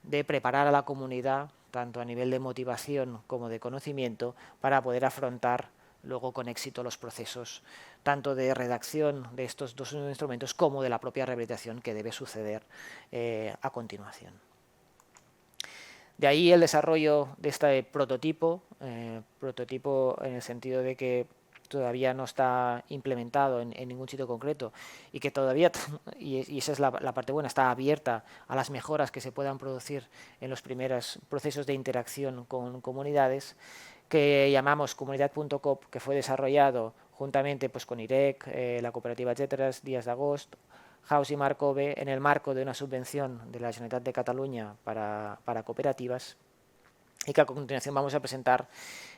de preparar a la comunidad, tanto a nivel de motivación como de conocimiento, para poder afrontar luego con éxito los procesos tanto de redacción de estos dos instrumentos como de la propia rehabilitación que debe suceder a continuación. De ahí el desarrollo de este prototipo en el sentido de que todavía no está implementado en ningún sitio concreto y que todavía, y esa es la parte buena, está abierta a las mejoras que se puedan producir en los primeros procesos de interacción con comunidades, que llamamos comunidad.coop, que fue desarrollado juntamente pues, con IREC, la cooperativa Etcéteras, Días de Agost, Haus y Marcove, en el marco de una subvención de la Generalitat de Cataluña para cooperativas, y que a continuación vamos a presentar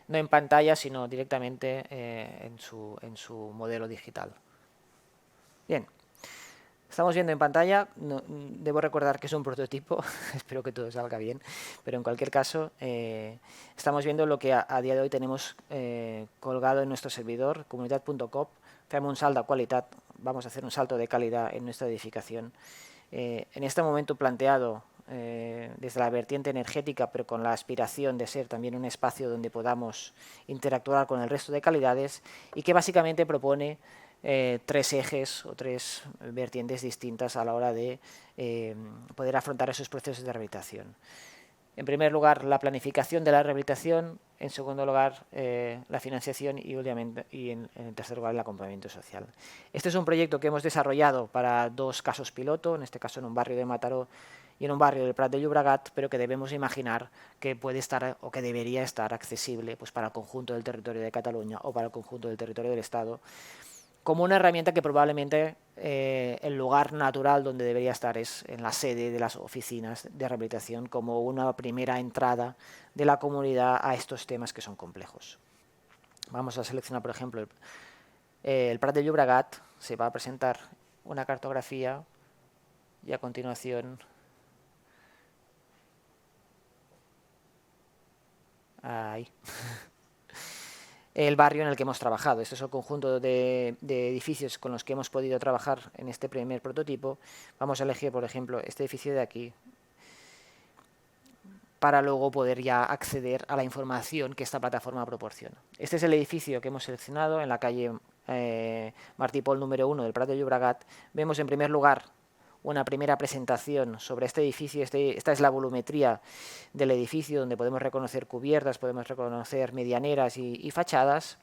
no en pantalla, sino directamente en su modelo digital. Bien, estamos viendo en pantalla, debo recordar que es un prototipo, espero que todo salga bien, pero en cualquier caso estamos viendo lo que a día de hoy tenemos colgado en nuestro servidor, comunidad.coop, fem un salt de qualitat, vamos a hacer un salto de calidad en nuestra edificación. En este momento planteado desde la vertiente energética, pero con la aspiración de ser también un espacio donde podamos interactuar con el resto de calidades, y que básicamente propone tres ejes o tres vertientes distintas a la hora de poder afrontar esos procesos de rehabilitación. En primer lugar, la planificación de la rehabilitación. En segundo lugar, la financiación y en tercer lugar, el acompañamiento social. Este es un proyecto que hemos desarrollado para dos casos piloto, en este caso en un barrio de Mataró y en un barrio del Prat de Llobregat, pero que debemos imaginar que puede estar o que debería estar accesible pues, para el conjunto del territorio de Cataluña o para el conjunto del territorio del Estado, como una herramienta que probablemente el lugar natural donde debería estar es en la sede de las oficinas de rehabilitación, como una primera entrada de la comunidad a estos temas que son complejos. Vamos a seleccionar, por ejemplo, el Prat de Llobregat. Se va a presentar una cartografía y a continuación ahí. El barrio en el que hemos trabajado. Este es el conjunto de edificios con los que hemos podido trabajar en este primer prototipo. Vamos a elegir, por ejemplo, este edificio de aquí, para luego poder ya acceder a la información que esta plataforma proporciona. Este es el edificio que hemos seleccionado en la calle Martí Pol número 1 del Prat de Llobregat. Vemos en primer lugar una primera presentación sobre este edificio. Esta es la volumetría del edificio, donde podemos reconocer cubiertas, podemos reconocer medianeras y fachadas,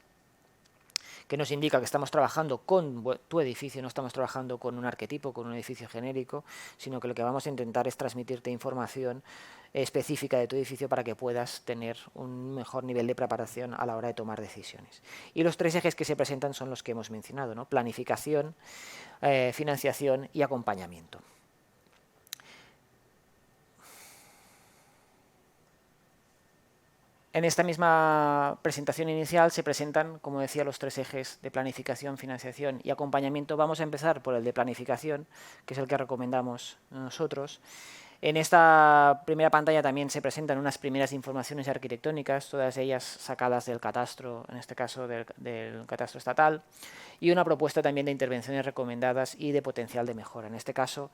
que nos indica que estamos trabajando con tu edificio, no estamos trabajando con un arquetipo, con un edificio genérico, sino que lo que vamos a intentar es transmitirte información específica de tu edificio para que puedas tener un mejor nivel de preparación a la hora de tomar decisiones. Y los tres ejes que se presentan son los que hemos mencionado, ¿no? Planificación, financiación y acompañamiento. En esta misma presentación inicial se presentan, como decía, los tres ejes de planificación, financiación y acompañamiento. Vamos a empezar por el de planificación, que es el que recomendamos nosotros. En esta primera pantalla también se presentan unas primeras informaciones arquitectónicas, todas ellas sacadas del catastro, en este caso del catastro estatal, y una propuesta también de intervenciones recomendadas y de potencial de mejora. En este caso,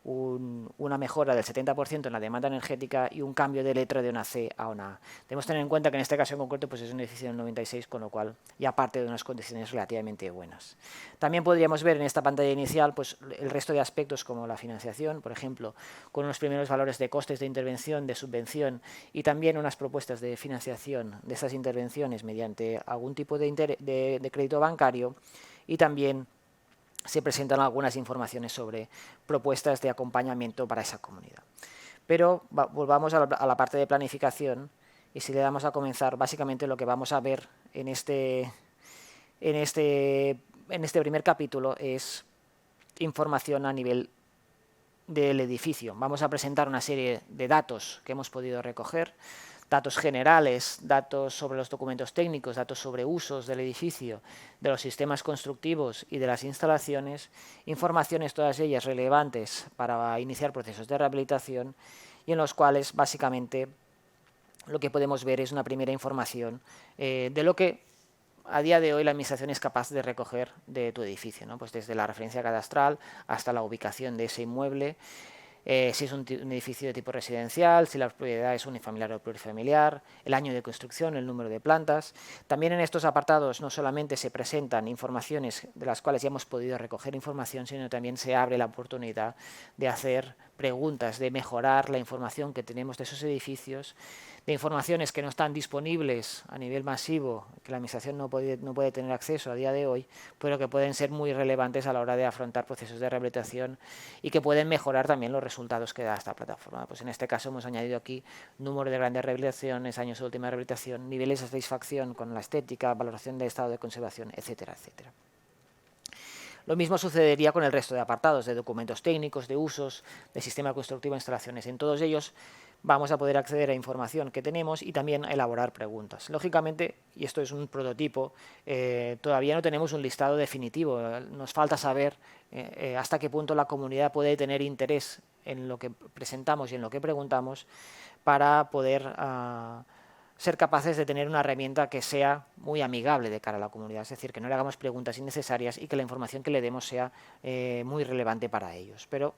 una mejora del 70% en la demanda energética y un cambio de letra de una C a una A. Debemos tener en cuenta que en este caso en concreto pues es un edificio del 96, con lo cual ya parte de unas condiciones relativamente buenas. También podríamos ver en esta pantalla inicial pues, el resto de aspectos como la financiación, por ejemplo, con unos primeros valores de costes de intervención, de subvención y también unas propuestas de financiación de esas intervenciones mediante algún tipo de crédito bancario, y también se presentan algunas informaciones sobre propuestas de acompañamiento para esa comunidad. Pero volvamos a la parte de planificación, y si le damos a comenzar, básicamente lo que vamos a ver en este primer capítulo es información a nivel del edificio. Vamos a presentar una serie de datos que hemos podido recoger, datos generales, datos sobre los documentos técnicos, datos sobre usos del edificio, de los sistemas constructivos y de las instalaciones, informaciones todas ellas relevantes para iniciar procesos de rehabilitación y en los cuales básicamente lo que podemos ver es una primera información de lo que a día de hoy la administración es capaz de recoger de tu edificio, ¿no? Pues desde la referencia cadastral hasta la ubicación de ese inmueble, si es un edificio de tipo residencial, si la propiedad es unifamiliar o plurifamiliar, el año de construcción, el número de plantas. También en estos apartados no solamente se presentan informaciones de las cuales ya hemos podido recoger información, sino también se abre la oportunidad de hacer preguntas, de mejorar la información que tenemos de esos edificios, de informaciones que no están disponibles a nivel masivo, que la administración no puede tener acceso a día de hoy, pero que pueden ser muy relevantes a la hora de afrontar procesos de rehabilitación y que pueden mejorar también los resultados que da esta plataforma. Pues en este caso hemos añadido aquí número de grandes rehabilitaciones, años de última rehabilitación, niveles de satisfacción con la estética, valoración de estado de conservación, etcétera, etcétera. Lo mismo sucedería con el resto de apartados, de documentos técnicos, de usos, de sistema constructivo de instalaciones. En todos ellos vamos a poder acceder a información que tenemos y también a elaborar preguntas. Lógicamente, y esto es un prototipo, todavía no tenemos un listado definitivo. Nos falta saber hasta qué punto la comunidad puede tener interés en lo que presentamos y en lo que preguntamos para poder ser capaces de tener una herramienta que sea muy amigable de cara a la comunidad, es decir, que no le hagamos preguntas innecesarias y que la información que le demos sea muy relevante para ellos. Pero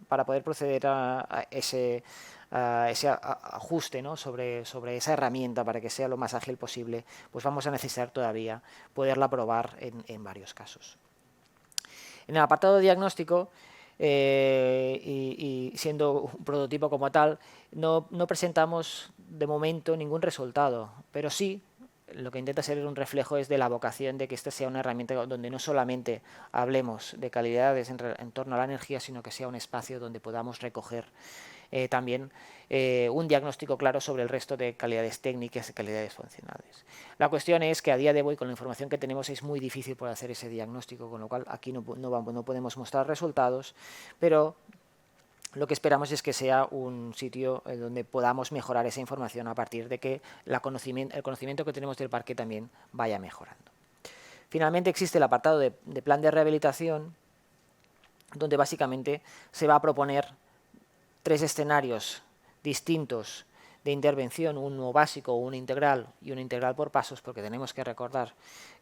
para poder proceder a ese ajuste, ¿no? sobre esa herramienta para que sea lo más ágil posible, pues vamos a necesitar todavía poderla probar en varios casos. En el apartado de diagnóstico, y siendo un prototipo como tal, no presentamos de momento ningún resultado, pero sí lo que intenta ser un reflejo es de la vocación de que esta sea una herramienta donde no solamente hablemos de calidades en torno a la energía, sino que sea un espacio donde podamos recoger también un diagnóstico claro sobre el resto de calidades técnicas y calidades funcionales. La cuestión es que a día de hoy, con la información que tenemos, es muy difícil poder hacer ese diagnóstico, con lo cual aquí no podemos mostrar resultados, pero lo que esperamos es que sea un sitio donde podamos mejorar esa información a partir de que el conocimiento que tenemos del parque también vaya mejorando. Finalmente existe el apartado de plan de rehabilitación, donde básicamente se va a proponer 3 escenarios distintos de intervención, uno básico, uno integral y uno integral por pasos, porque tenemos que recordar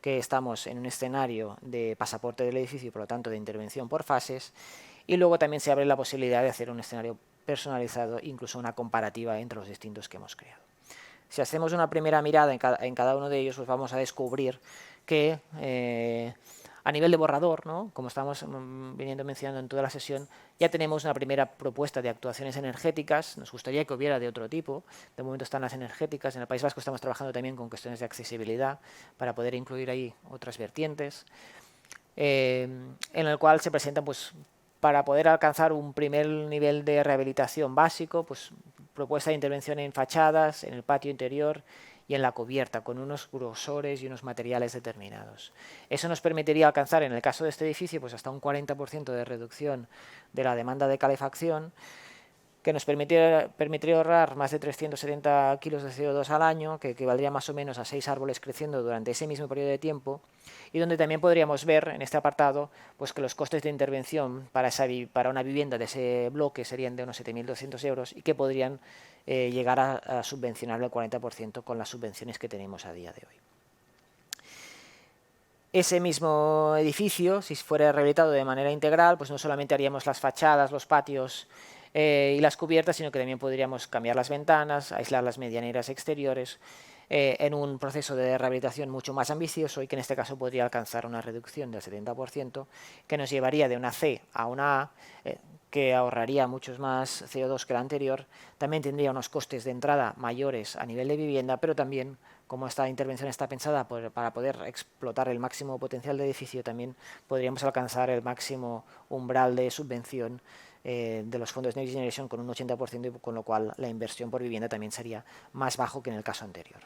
que estamos en un escenario de pasaporte del edificio y por lo tanto de intervención por fases, y luego también se abre la posibilidad de hacer un escenario personalizado, incluso una comparativa entre los distintos que hemos creado. Si hacemos una primera mirada en cada uno de ellos, pues vamos a descubrir que a nivel de borrador, ¿no? Como estamos viniendo mencionando en toda la sesión, ya tenemos una primera propuesta de actuaciones energéticas. Nos gustaría que hubiera de otro tipo. De momento están las energéticas. En el País Vasco estamos trabajando también con cuestiones de accesibilidad para poder incluir ahí otras vertientes, en el cual se presentan, pues, para poder alcanzar un primer nivel de rehabilitación básico, pues propuesta de intervención en fachadas, en el patio interior y en la cubierta, con unos grosores y unos materiales determinados. Eso nos permitiría alcanzar, en el caso de este edificio, pues hasta un 40% de reducción de la demanda de calefacción, que nos permitiría ahorrar más de 370 kilos de CO2 al año, que equivaldría más o menos a 6 árboles creciendo durante ese mismo periodo de tiempo, y donde también podríamos ver en este apartado pues que los costes de intervención para una vivienda de ese bloque serían de unos 7.200 euros y que podrían llegar a subvencionar el 40% con las subvenciones que tenemos a día de hoy. Ese mismo edificio, si fuera rehabilitado de manera integral, pues no solamente haríamos las fachadas, los patios y las cubiertas, sino que también podríamos cambiar las ventanas, aislar las medianeras exteriores, en un proceso de rehabilitación mucho más ambicioso y que en este caso podría alcanzar una reducción del 70%, que nos llevaría de una C a una A, que ahorraría muchos más CO2 que la anterior. También tendría unos costes de entrada mayores a nivel de vivienda, pero también, como esta intervención está pensada para poder explotar el máximo potencial del edificio, también podríamos alcanzar el máximo umbral de subvención de los fondos Next Generation con un 80%, con lo cual la inversión por vivienda también sería más bajo que en el caso anterior.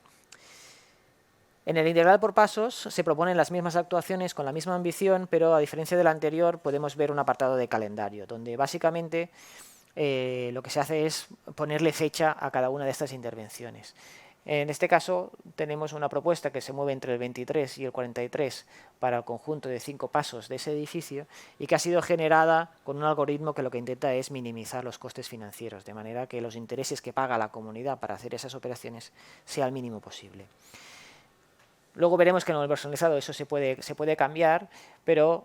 En el integral por pasos se proponen las mismas actuaciones con la misma ambición, pero a diferencia del anterior podemos ver un apartado de calendario, donde básicamente lo que se hace es ponerle fecha a cada una de estas intervenciones. En este caso tenemos una propuesta que se mueve entre el 23 y el 43 para el conjunto de 5 pasos de ese edificio y que ha sido generada con un algoritmo que lo que intenta es minimizar los costes financieros, de manera que los intereses que paga la comunidad para hacer esas operaciones sea el mínimo posible. Luego veremos que en el personalizado eso se puede cambiar, pero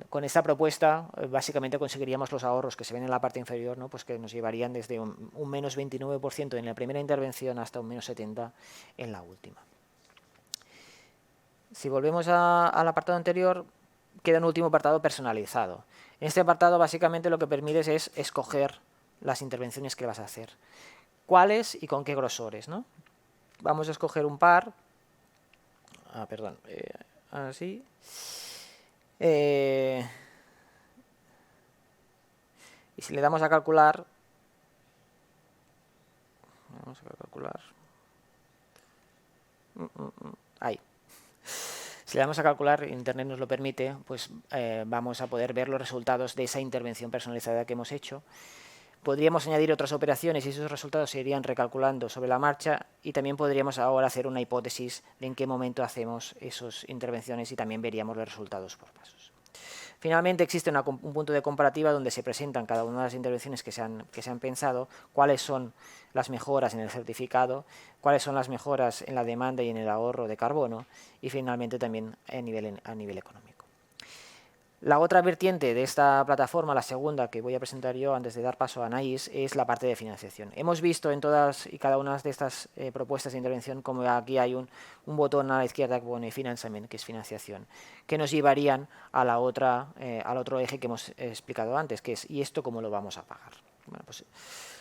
con esta propuesta básicamente conseguiríamos los ahorros que se ven en la parte inferior, ¿no? Pues que nos llevarían desde un menos 29% en la primera intervención hasta un menos 70% en la última. Si volvemos al apartado anterior, queda un último apartado personalizado. En este apartado básicamente lo que permites es escoger las intervenciones que vas a hacer. ¿Cuáles y con qué grosores, ¿no? Vamos a escoger un par. Así. Y si le damos a calcular. Vamos a calcular. Ahí. Si le damos a calcular, Internet nos lo permite, pues vamos a poder ver los resultados de esa intervención personalizada que hemos hecho. Podríamos añadir otras operaciones y esos resultados se irían recalculando sobre la marcha y también podríamos ahora hacer una hipótesis de en qué momento hacemos esas intervenciones y también veríamos los resultados por pasos. Finalmente existe un punto de comparativa donde se presentan cada una de las intervenciones que se han pensado, cuáles son las mejoras en el certificado, cuáles son las mejoras en la demanda y en el ahorro de carbono y finalmente también a nivel económico. La otra vertiente de esta plataforma, la segunda que voy a presentar yo antes de dar paso a Anaís, es la parte de financiación. Hemos visto en todas y cada una de estas propuestas de intervención como aquí hay un botón a la izquierda que pone Financiament, que es financiación, que nos llevarían a al otro eje que hemos explicado antes, que es ¿y esto cómo lo vamos a pagar? Bueno, pues,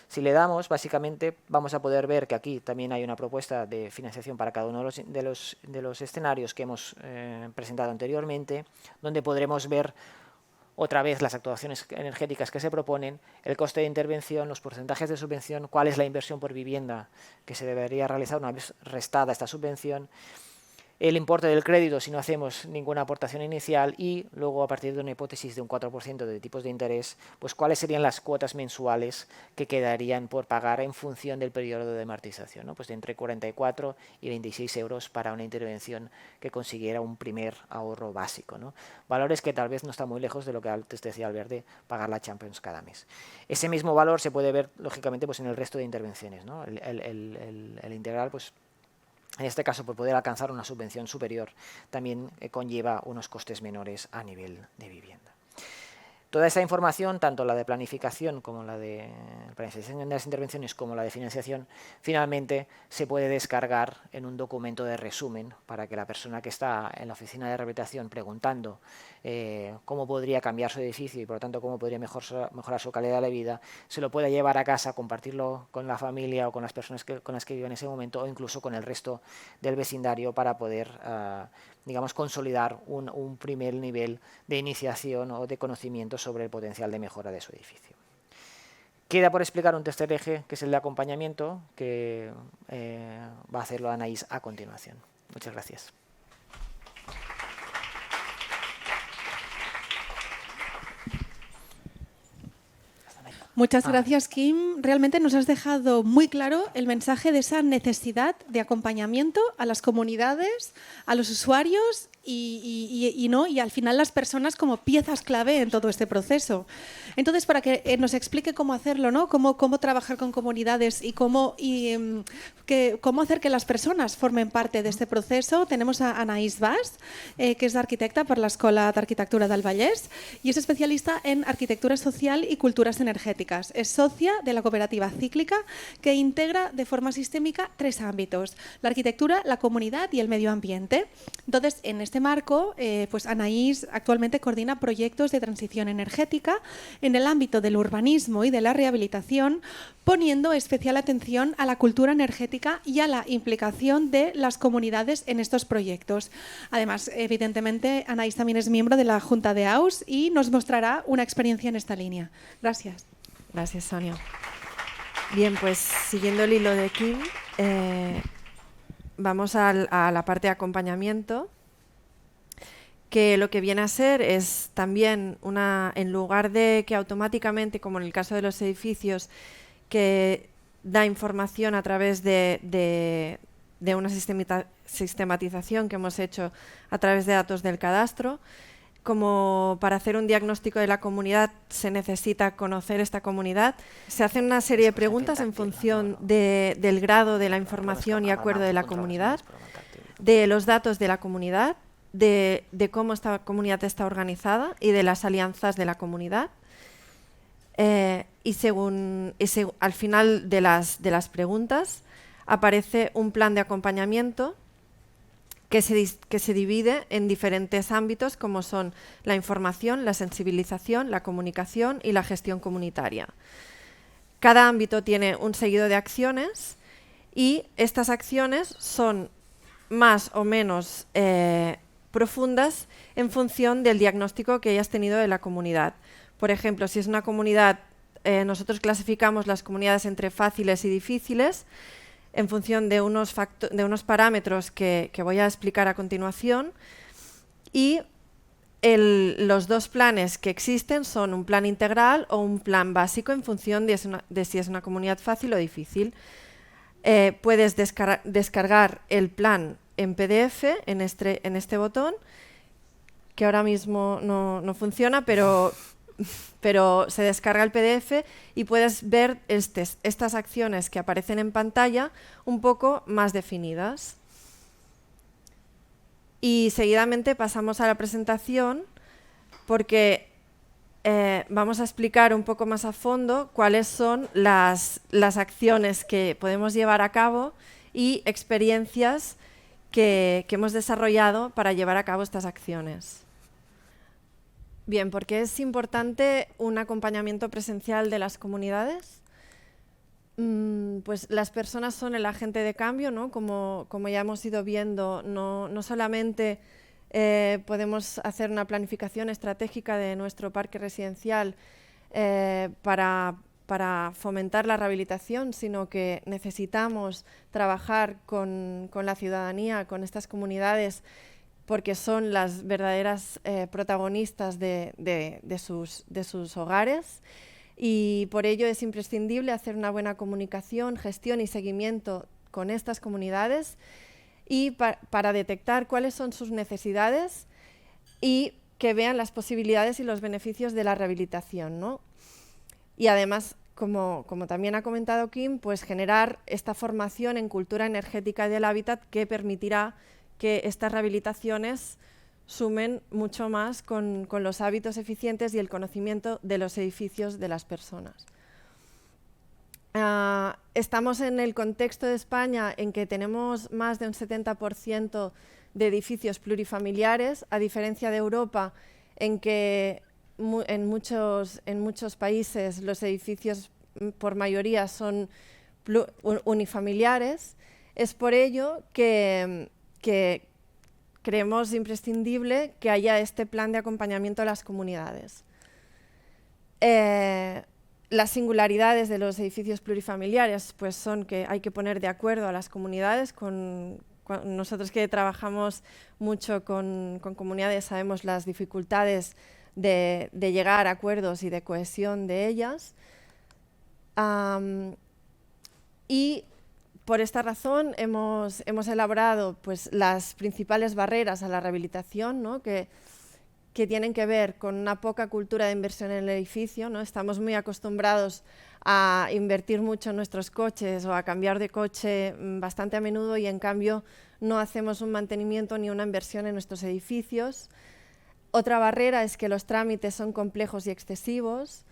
si le damos, básicamente vamos a poder ver que aquí también hay una propuesta de financiación para cada uno de los escenarios que hemos presentado anteriormente, donde podremos ver otra vez las actuaciones energéticas que se proponen, el coste de intervención, los porcentajes de subvención, cuál es la inversión por vivienda que se debería realizar una vez restada esta subvención, el importe del crédito si no hacemos ninguna aportación inicial y luego a partir de una hipótesis de un 4% de tipos de interés, pues cuáles serían las cuotas mensuales que quedarían por pagar en función del periodo de amortización, ¿no? Pues de entre 44 y 26 euros para una intervención que consiguiera un primer ahorro básico, ¿no? Valores que tal vez no están muy lejos de lo que antes decía Albert de pagar la Champions cada mes. Ese mismo valor se puede ver lógicamente pues en el resto de intervenciones, ¿no? El integral pues en este caso, por poder alcanzar una subvención superior, también conlleva unos costes menores a nivel de vivienda. Toda esta información, tanto la de planificación como la de planificación de las intervenciones como la de financiación, finalmente se puede descargar en un documento de resumen para que la persona que está en la oficina de rehabilitación preguntando cómo podría cambiar su edificio y por lo tanto cómo podría mejorar su calidad de vida, se lo pueda llevar a casa, compartirlo con la familia o con las personas con las que vive en ese momento o incluso con el resto del vecindario para poder digamos, consolidar un primer nivel de iniciación o de conocimiento sobre el potencial de mejora de su edificio. Queda por explicar un tercer eje, que es el de acompañamiento, que va a hacerlo Anaís a continuación. Muchas gracias. Muchas gracias, Kim. Realmente nos has dejado muy claro el mensaje de esa necesidad de acompañamiento a las comunidades, a los usuarios y al final las personas como piezas clave en todo este proceso. Entonces, para que nos explique cómo hacerlo, ¿no? Cómo trabajar con comunidades y cómo hacer que las personas formen parte de este proceso, tenemos a Anaís Bas, que es arquitecta por la Escola d'Arquitectura del Vallès y es especialista en arquitectura social y culturas energéticas. Es socia de la cooperativa Cíclica, que integra de forma sistémica 3 ámbitos: la arquitectura, la comunidad y el medio ambiente. Entonces, en este este marco, pues Anaís actualmente coordina proyectos de transición energética en el ámbito del urbanismo y de la rehabilitación, poniendo especial atención a la cultura energética y a la implicación de las comunidades en estos proyectos. Además, evidentemente, Anaís también es miembro de la Junta de AUS y nos mostrará una experiencia en esta línea. Gracias. Gracias, Sonia. Bien, pues siguiendo el hilo de Kim, vamos a la parte de acompañamiento, que lo que viene a ser es también en lugar de que automáticamente, como en el caso de los edificios, que da información a través de una sistematización que hemos hecho a través de datos del cadastro, como para hacer un diagnóstico de la comunidad se necesita conocer esta comunidad. Se hacen una serie de preguntas en función del grado de la información y acuerdo de la comunidad, de los datos de la comunidad, de cómo esta comunidad está organizada y de las alianzas de la comunidad. Al final de las preguntas aparece un plan de acompañamiento que se divide en diferentes ámbitos, como son la información, la sensibilización, la comunicación y la gestión comunitaria. Cada ámbito tiene un seguido de acciones y estas acciones son más o menos profundas en función del diagnóstico que hayas tenido de la comunidad. Por ejemplo, si es una comunidad, nosotros clasificamos las comunidades entre fáciles y difíciles, en función de unos parámetros que voy a explicar a continuación. Y los dos planes que existen son un plan integral o un plan básico en función de si es una comunidad fácil o difícil. Puedes descargar el plan en PDF en este botón, que ahora mismo no funciona, pero se descarga el PDF y puedes ver estas acciones que aparecen en pantalla un poco más definidas. Y seguidamente pasamos a la presentación porque vamos a explicar un poco más a fondo cuáles son las acciones que podemos llevar a cabo y experiencias que hemos desarrollado para llevar a cabo estas acciones. Bien, ¿por qué es importante un acompañamiento presencial de las comunidades? Pues las personas son el agente de cambio, ¿no? Como ya hemos ido viendo, no solamente podemos hacer una planificación estratégica de nuestro parque residencial para fomentar la rehabilitación, sino que necesitamos trabajar con la ciudadanía, con estas comunidades, porque son las verdaderas protagonistas de sus hogares, y por ello es imprescindible hacer una buena comunicación, gestión y seguimiento con estas comunidades y para detectar cuáles son sus necesidades y que vean las posibilidades y los beneficios de la rehabilitación, ¿no? Y además, como también ha comentado Kim, pues generar esta formación en cultura energética del hábitat que permitirá que estas rehabilitaciones sumen mucho más con los hábitos eficientes y el conocimiento de los edificios de las personas. Estamos en el contexto de España en que tenemos más de un 70% de edificios plurifamiliares, a diferencia de Europa, en que en muchos países los edificios por mayoría son unifamiliares. Es por ello que creemos imprescindible que haya este plan de acompañamiento a las comunidades. Las singularidades de los edificios plurifamiliares pues son que hay que poner de acuerdo a las comunidades. Nosotros que trabajamos mucho con comunidades sabemos las dificultades de llegar a acuerdos y de cohesión de ellas. Y por esta razón hemos elaborado pues, las principales barreras a la rehabilitación, ¿no? que tienen que ver con una poca cultura de inversión en el edificio, ¿no? Estamos muy acostumbrados a invertir mucho en nuestros coches o a cambiar de coche bastante a menudo y en cambio no hacemos un mantenimiento ni una inversión en nuestros edificios. Otra barrera es que los trámites son complejos y excesivos,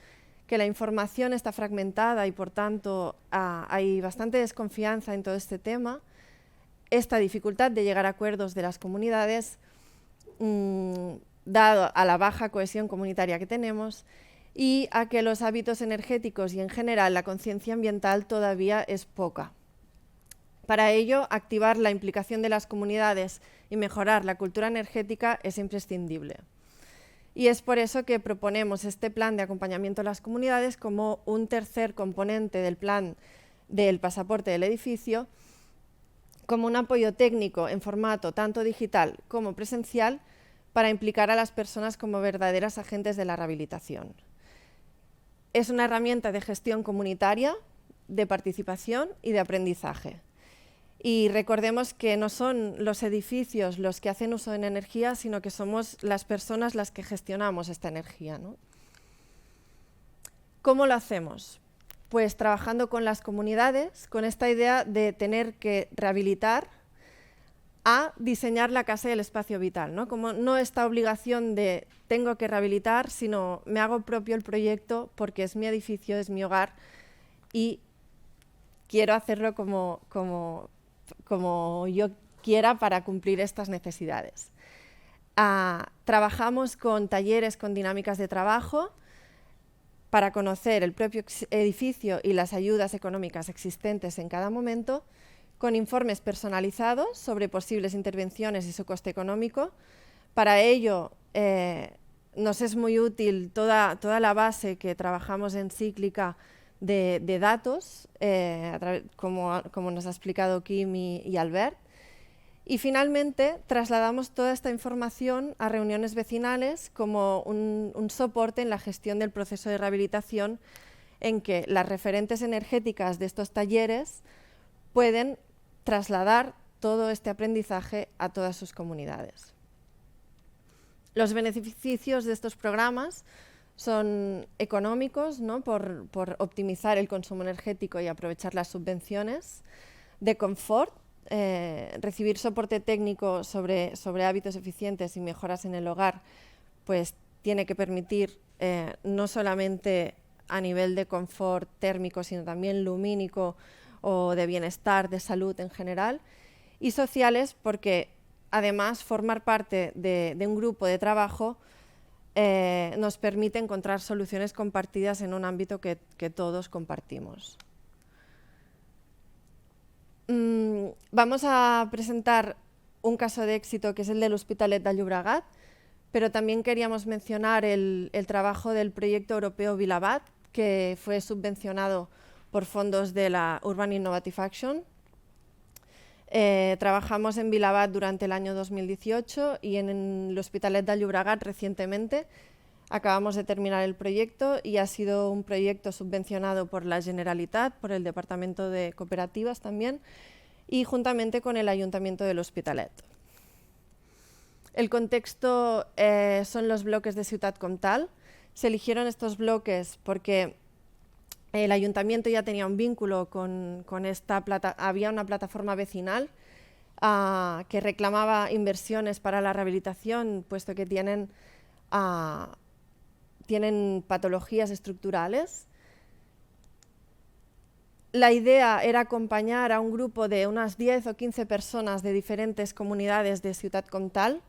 que la información está fragmentada y por tanto hay bastante desconfianza en todo este tema. Esta dificultad de llegar a acuerdos de las comunidades dado a la baja cohesión comunitaria que tenemos y a que los hábitos energéticos y en general la conciencia ambiental todavía es poca. Para ello, activar la implicación de las comunidades y mejorar la cultura energética es imprescindible. Y es por eso que proponemos este plan de acompañamiento a las comunidades como un tercer componente del plan del pasaporte del edificio, como un apoyo técnico en formato tanto digital como presencial para implicar a las personas como verdaderas agentes de la rehabilitación. Es una herramienta de gestión comunitaria, de participación y de aprendizaje. Y recordemos que no son los edificios los que hacen uso de energía, sino que somos las personas las que gestionamos esta energía, ¿no? ¿Cómo lo hacemos? Pues trabajando con las comunidades, con esta idea de tener que rehabilitar a diseñar la casa y el espacio vital, ¿no? Como no esta obligación de tengo que rehabilitar, sino me hago propio el proyecto porque es mi edificio, es mi hogar y quiero hacerlo como yo quiera para cumplir estas necesidades. Trabajamos con talleres con dinámicas de trabajo para conocer el propio edificio y las ayudas económicas existentes en cada momento, con informes personalizados sobre posibles intervenciones y su coste económico. Para ello nos es muy útil toda la base que trabajamos en Cíclica de datos, como nos ha explicado Kim y Albert. Y finalmente trasladamos toda esta información a reuniones vecinales como un soporte en la gestión del proceso de rehabilitación, en que las referentes energéticas de estos talleres pueden trasladar todo este aprendizaje a todas sus comunidades. Los beneficios de estos programas son económicos, ¿no? por optimizar el consumo energético y aprovechar las subvenciones, de confort, recibir soporte técnico sobre hábitos eficientes y mejoras en el hogar, pues tiene que permitir no solamente a nivel de confort térmico, sino también lumínico o de bienestar, de salud en general, y sociales porque además formar parte de un grupo de trabajo nos permite encontrar soluciones compartidas en un ámbito que todos compartimos. Vamos a presentar un caso de éxito que es el del Hospitalet de Llobregat, pero también queríamos mencionar el trabajo del proyecto europeo Vilabat, que fue subvencionado por fondos de la Urban Innovative Action. Trabajamos en Vilabat durante el año 2018 y en el Hospitalet de Llobregat recientemente. Acabamos de terminar el proyecto y ha sido un proyecto subvencionado por la Generalitat, por el Departamento de Cooperativas también, y juntamente con el Ayuntamiento del Hospitalet. El contexto son los bloques de Ciutat Comtal. Se eligieron estos bloques porque el Ayuntamiento ya tenía un vínculo con había una plataforma vecinal que reclamaba inversiones para la rehabilitación, puesto que tienen patologías estructurales. La idea era acompañar a un grupo de unas 10 o 15 personas de diferentes comunidades de Ciutat Comtal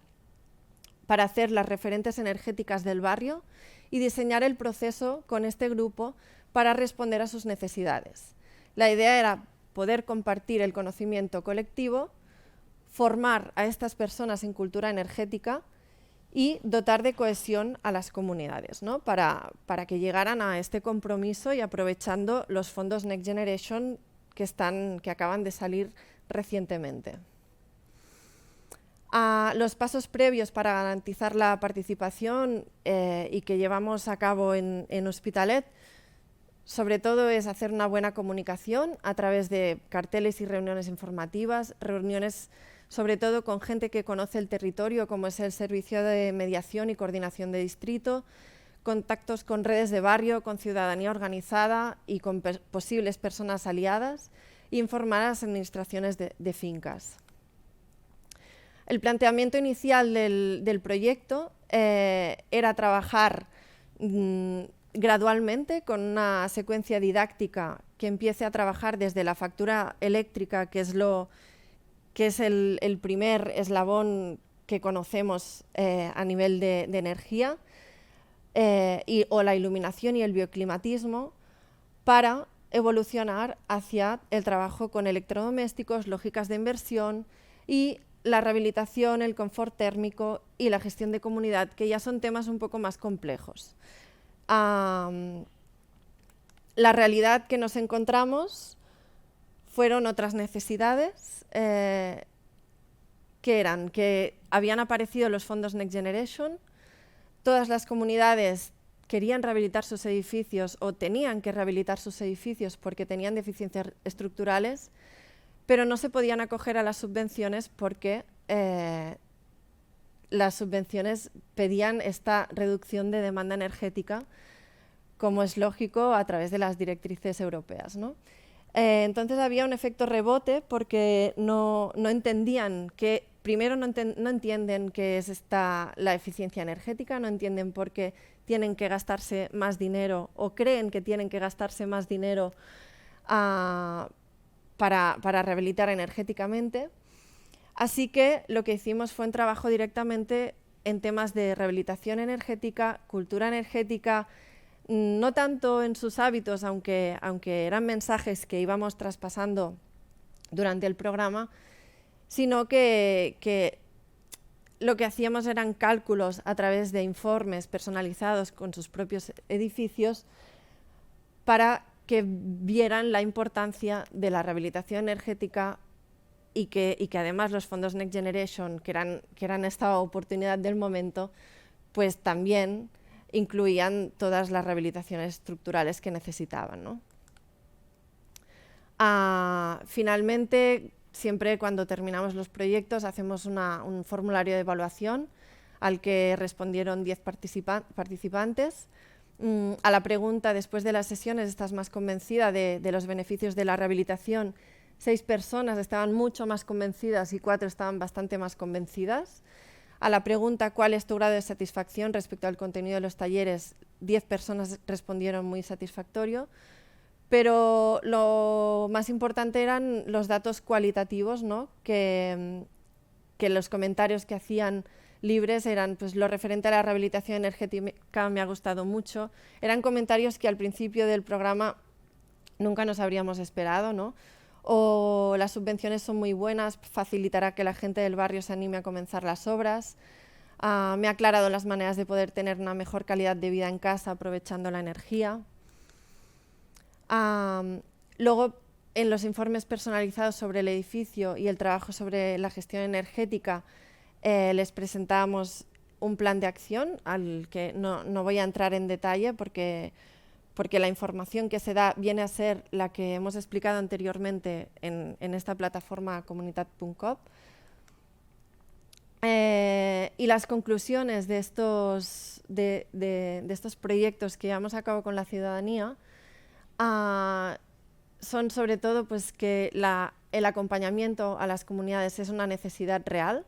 para hacer las referentes energéticas del barrio y diseñar el proceso con este grupo para responder a sus necesidades. La idea era poder compartir el conocimiento colectivo, formar a estas personas en cultura energética y dotar de cohesión a las comunidades, ¿no? para que llegaran a este compromiso y aprovechando los fondos Next Generation que acaban de salir recientemente. Los pasos previos para garantizar la participación y que llevamos a cabo en Hospitalet, sobre todo es hacer una buena comunicación a través de carteles y reuniones informativas, reuniones sobre todo con gente que conoce el territorio, como es el Servicio de Mediación y Coordinación de Distrito, contactos con redes de barrio, con ciudadanía organizada y con posibles personas aliadas, e informar a las administraciones de fincas. El planteamiento inicial del proyecto era trabajar gradualmente con una secuencia didáctica que empiece a trabajar desde la factura eléctrica, que es el primer eslabón que conocemos a nivel de energía, o la iluminación y el bioclimatismo, para evolucionar hacia el trabajo con electrodomésticos, lógicas de inversión y la rehabilitación, el confort térmico y la gestión de comunidad, que ya son temas un poco más complejos. La realidad que nos encontramos fueron otras necesidades, que eran que habían aparecido los fondos Next Generation, todas las comunidades querían rehabilitar sus edificios o tenían que rehabilitar sus edificios porque tenían deficiencias estructurales, pero no se podían acoger a las subvenciones porque las subvenciones pedían esta reducción de demanda energética, como es lógico, a través de las directrices europeas, ¿no? Entonces había un efecto rebote porque no entendían que, primero no entienden qué es la eficiencia energética, no entienden por qué tienen que gastarse más dinero o creen que tienen que gastarse más dinero para rehabilitar energéticamente. Así que lo que hicimos fue un trabajo directamente en temas de rehabilitación energética, cultura energética, no tanto en sus hábitos, aunque eran mensajes que íbamos traspasando durante el programa, sino que lo que hacíamos eran cálculos a través de informes personalizados con sus propios edificios para que vieran la importancia de la rehabilitación energética y que además los fondos Next Generation, que eran esta oportunidad del momento, pues también incluían todas las rehabilitaciones estructurales que necesitaban, ¿no? Finalmente, siempre cuando terminamos los proyectos hacemos un formulario de evaluación al que respondieron 10 participantes. A la pregunta, después de las sesiones, ¿estás más convencida de los beneficios de la rehabilitación? 6 personas estaban mucho más convencidas y 4 estaban bastante más convencidas. A la pregunta, ¿cuál es tu grado de satisfacción respecto al contenido de los talleres? 10 personas respondieron muy satisfactorio. Pero lo más importante eran los datos cualitativos, ¿no? que los comentarios que hacían libres eran, pues, lo referente a la rehabilitación energética me ha gustado mucho. Eran comentarios que al principio del programa nunca nos habríamos esperado, ¿no? O las subvenciones son muy buenas, facilitará que la gente del barrio se anime a comenzar las obras. Me ha aclarado las maneras de poder tener una mejor calidad de vida en casa aprovechando la energía. Luego, en los informes personalizados sobre el edificio y el trabajo sobre la gestión energética, les presentamos un plan de acción al que no voy a entrar en detalle porque la información que se da viene a ser la que hemos explicado anteriormente en esta plataforma comunitat.com. Y las conclusiones de estos proyectos que llevamos a cabo con la ciudadanía son sobre todo, pues, que el acompañamiento a las comunidades es una necesidad real,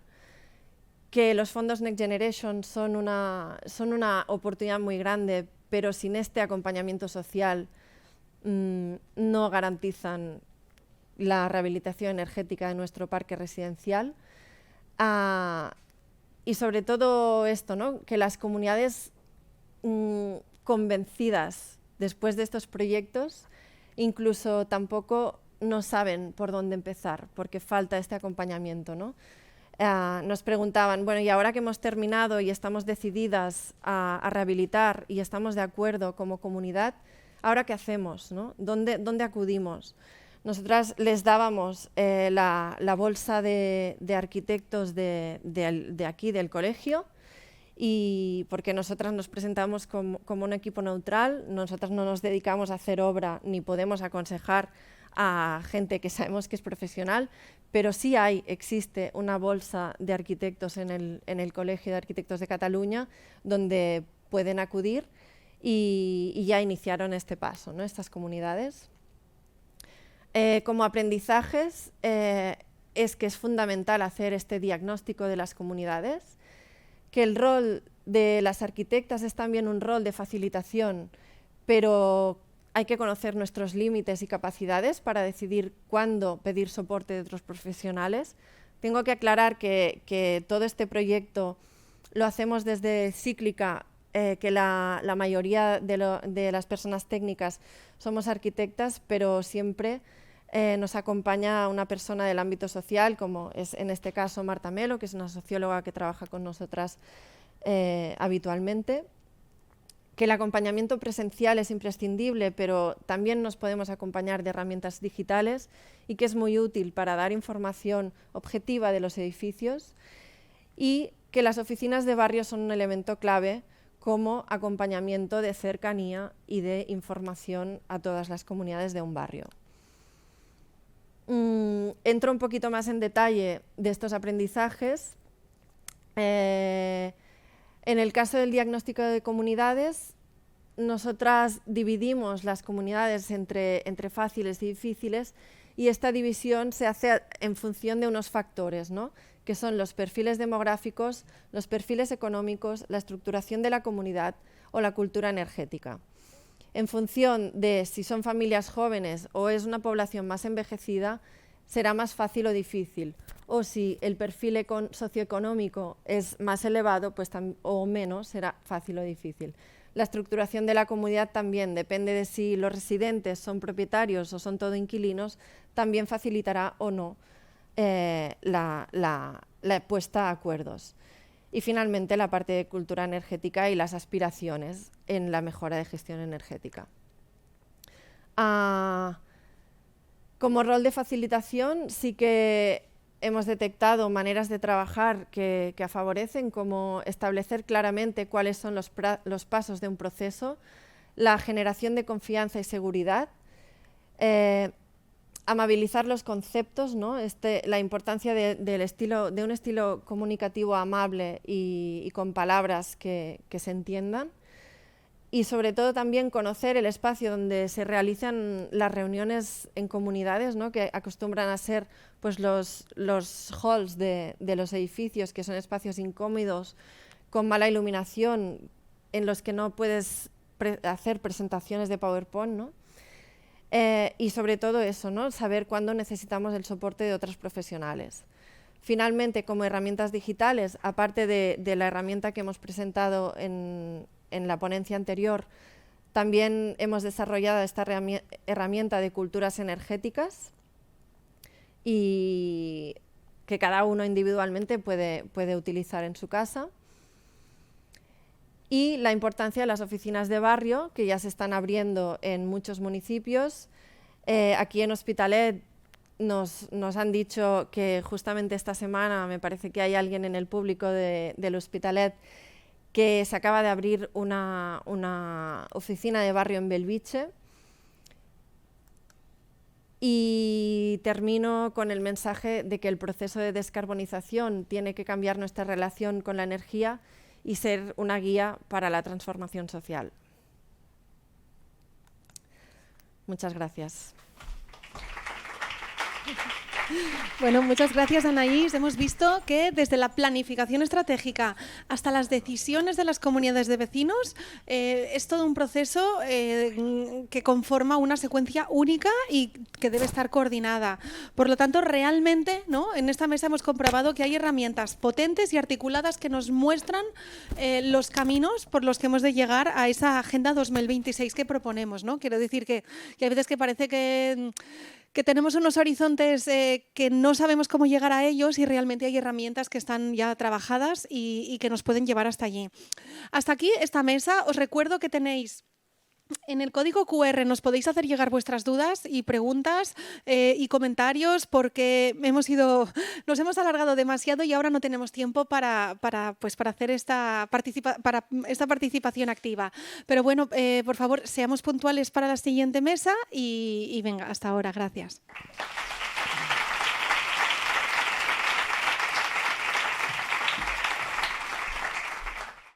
que los fondos Next Generation son una oportunidad muy grande, pero sin este acompañamiento social no garantizan la rehabilitación energética de nuestro parque residencial. Y sobre todo esto, ¿no? Que las comunidades convencidas después de estos proyectos incluso tampoco no saben por dónde empezar porque falta este acompañamiento, ¿no? Nos preguntaban, bueno, y ahora que hemos terminado y estamos decididas a rehabilitar y estamos de acuerdo como comunidad, ¿ahora qué hacemos, ¿no? ¿Dónde acudimos? Nosotras les dábamos la bolsa de arquitectos de aquí, del colegio, y porque nosotras nos presentamos como un equipo neutral, nosotras no nos dedicamos a hacer obra ni podemos aconsejar a gente que sabemos que es profesional, pero sí existe una bolsa de arquitectos en el Colegio de Arquitectos de Cataluña donde pueden acudir y ya iniciaron este paso, ¿no? Estas comunidades. Como aprendizajes, es que es fundamental hacer este diagnóstico de las comunidades, que el rol de las arquitectas es también un rol de facilitación, pero hay que conocer nuestros límites y capacidades para decidir cuándo pedir soporte de otros profesionales, Tengo que aclarar que todo este proyecto lo hacemos desde Cíclica, que la mayoría de las personas técnicas somos arquitectas, pero siempre nos acompaña una persona del ámbito social, como es en este caso Marta Melo, que es una socióloga que trabaja con nosotras habitualmente. Que el acompañamiento presencial es imprescindible, pero también nos podemos acompañar de herramientas digitales y que es muy útil para dar información objetiva de los edificios, y que las oficinas de barrio son un elemento clave como acompañamiento de cercanía y de información a todas las comunidades de un barrio. Entro un poquito más en detalle de estos aprendizajes. En el caso del diagnóstico de comunidades, nosotras dividimos las comunidades entre fáciles y difíciles, y esta división se hace en función de unos factores, ¿no?, que son los perfiles demográficos, los perfiles económicos, la estructuración de la comunidad o la cultura energética. En función de si son familias jóvenes o es una población más envejecida, será más fácil o difícil. O si el perfil socioeconómico es más elevado, pues o menos, será fácil o difícil. La estructuración de la comunidad también depende de si los residentes son propietarios o son todo inquilinos, también facilitará o no la puesta a acuerdos. Y finalmente la parte de cultura energética y las aspiraciones en la mejora de gestión energética. Como rol de facilitación sí que hemos detectado maneras de trabajar que favorecen, como establecer claramente cuáles son los pasos de un proceso, la generación de confianza y seguridad, amabilizar los conceptos, ¿no? La importancia de un estilo comunicativo amable y con palabras que se entiendan, y sobre todo también conocer el espacio donde se realizan las reuniones en comunidades, ¿no?, que acostumbran a ser pues, los halls de los edificios, que son espacios incómodos, con mala iluminación, en los que no puedes hacer presentaciones de PowerPoint, ¿no? Y sobre todo eso, ¿no?, saber cuándo necesitamos el soporte de otros profesionales. Finalmente, como herramientas digitales, aparte de la herramienta que hemos presentado en la ponencia anterior, también hemos desarrollado esta herramienta de culturas energéticas, y que cada uno individualmente puede utilizar en su casa. Y la importancia de las oficinas de barrio, que ya se están abriendo en muchos municipios. Aquí en Hospitalet nos han dicho que justamente esta semana, me parece que hay alguien en el público del Hospitalet, que se acaba de abrir una oficina de barrio en Belviche. Y termino con el mensaje de que el proceso de descarbonización tiene que cambiar nuestra relación con la energía y ser una guía para la transformación social. Muchas gracias. Bueno, muchas gracias, Anaís. Hemos visto que desde la planificación estratégica hasta las decisiones de las comunidades de vecinos es todo un proceso que conforma una secuencia única y que debe estar coordinada. Por lo tanto, realmente, ¿no?, en esta mesa hemos comprobado que hay herramientas potentes y articuladas que nos muestran los caminos por los que hemos de llegar a esa Agenda 2026 que proponemos, ¿no? Quiero decir que hay veces que parece que tenemos unos horizontes que no sabemos cómo llegar a ellos, y realmente hay herramientas que están ya trabajadas y que nos pueden llevar hasta allí. Hasta aquí esta mesa. Os recuerdo que tenéis en el código QR, nos podéis hacer llegar vuestras dudas y preguntas y comentarios, porque nos hemos alargado demasiado y ahora no tenemos tiempo para hacer esta participación activa. Pero bueno, por favor, seamos puntuales para la siguiente mesa y venga, hasta ahora. Gracias.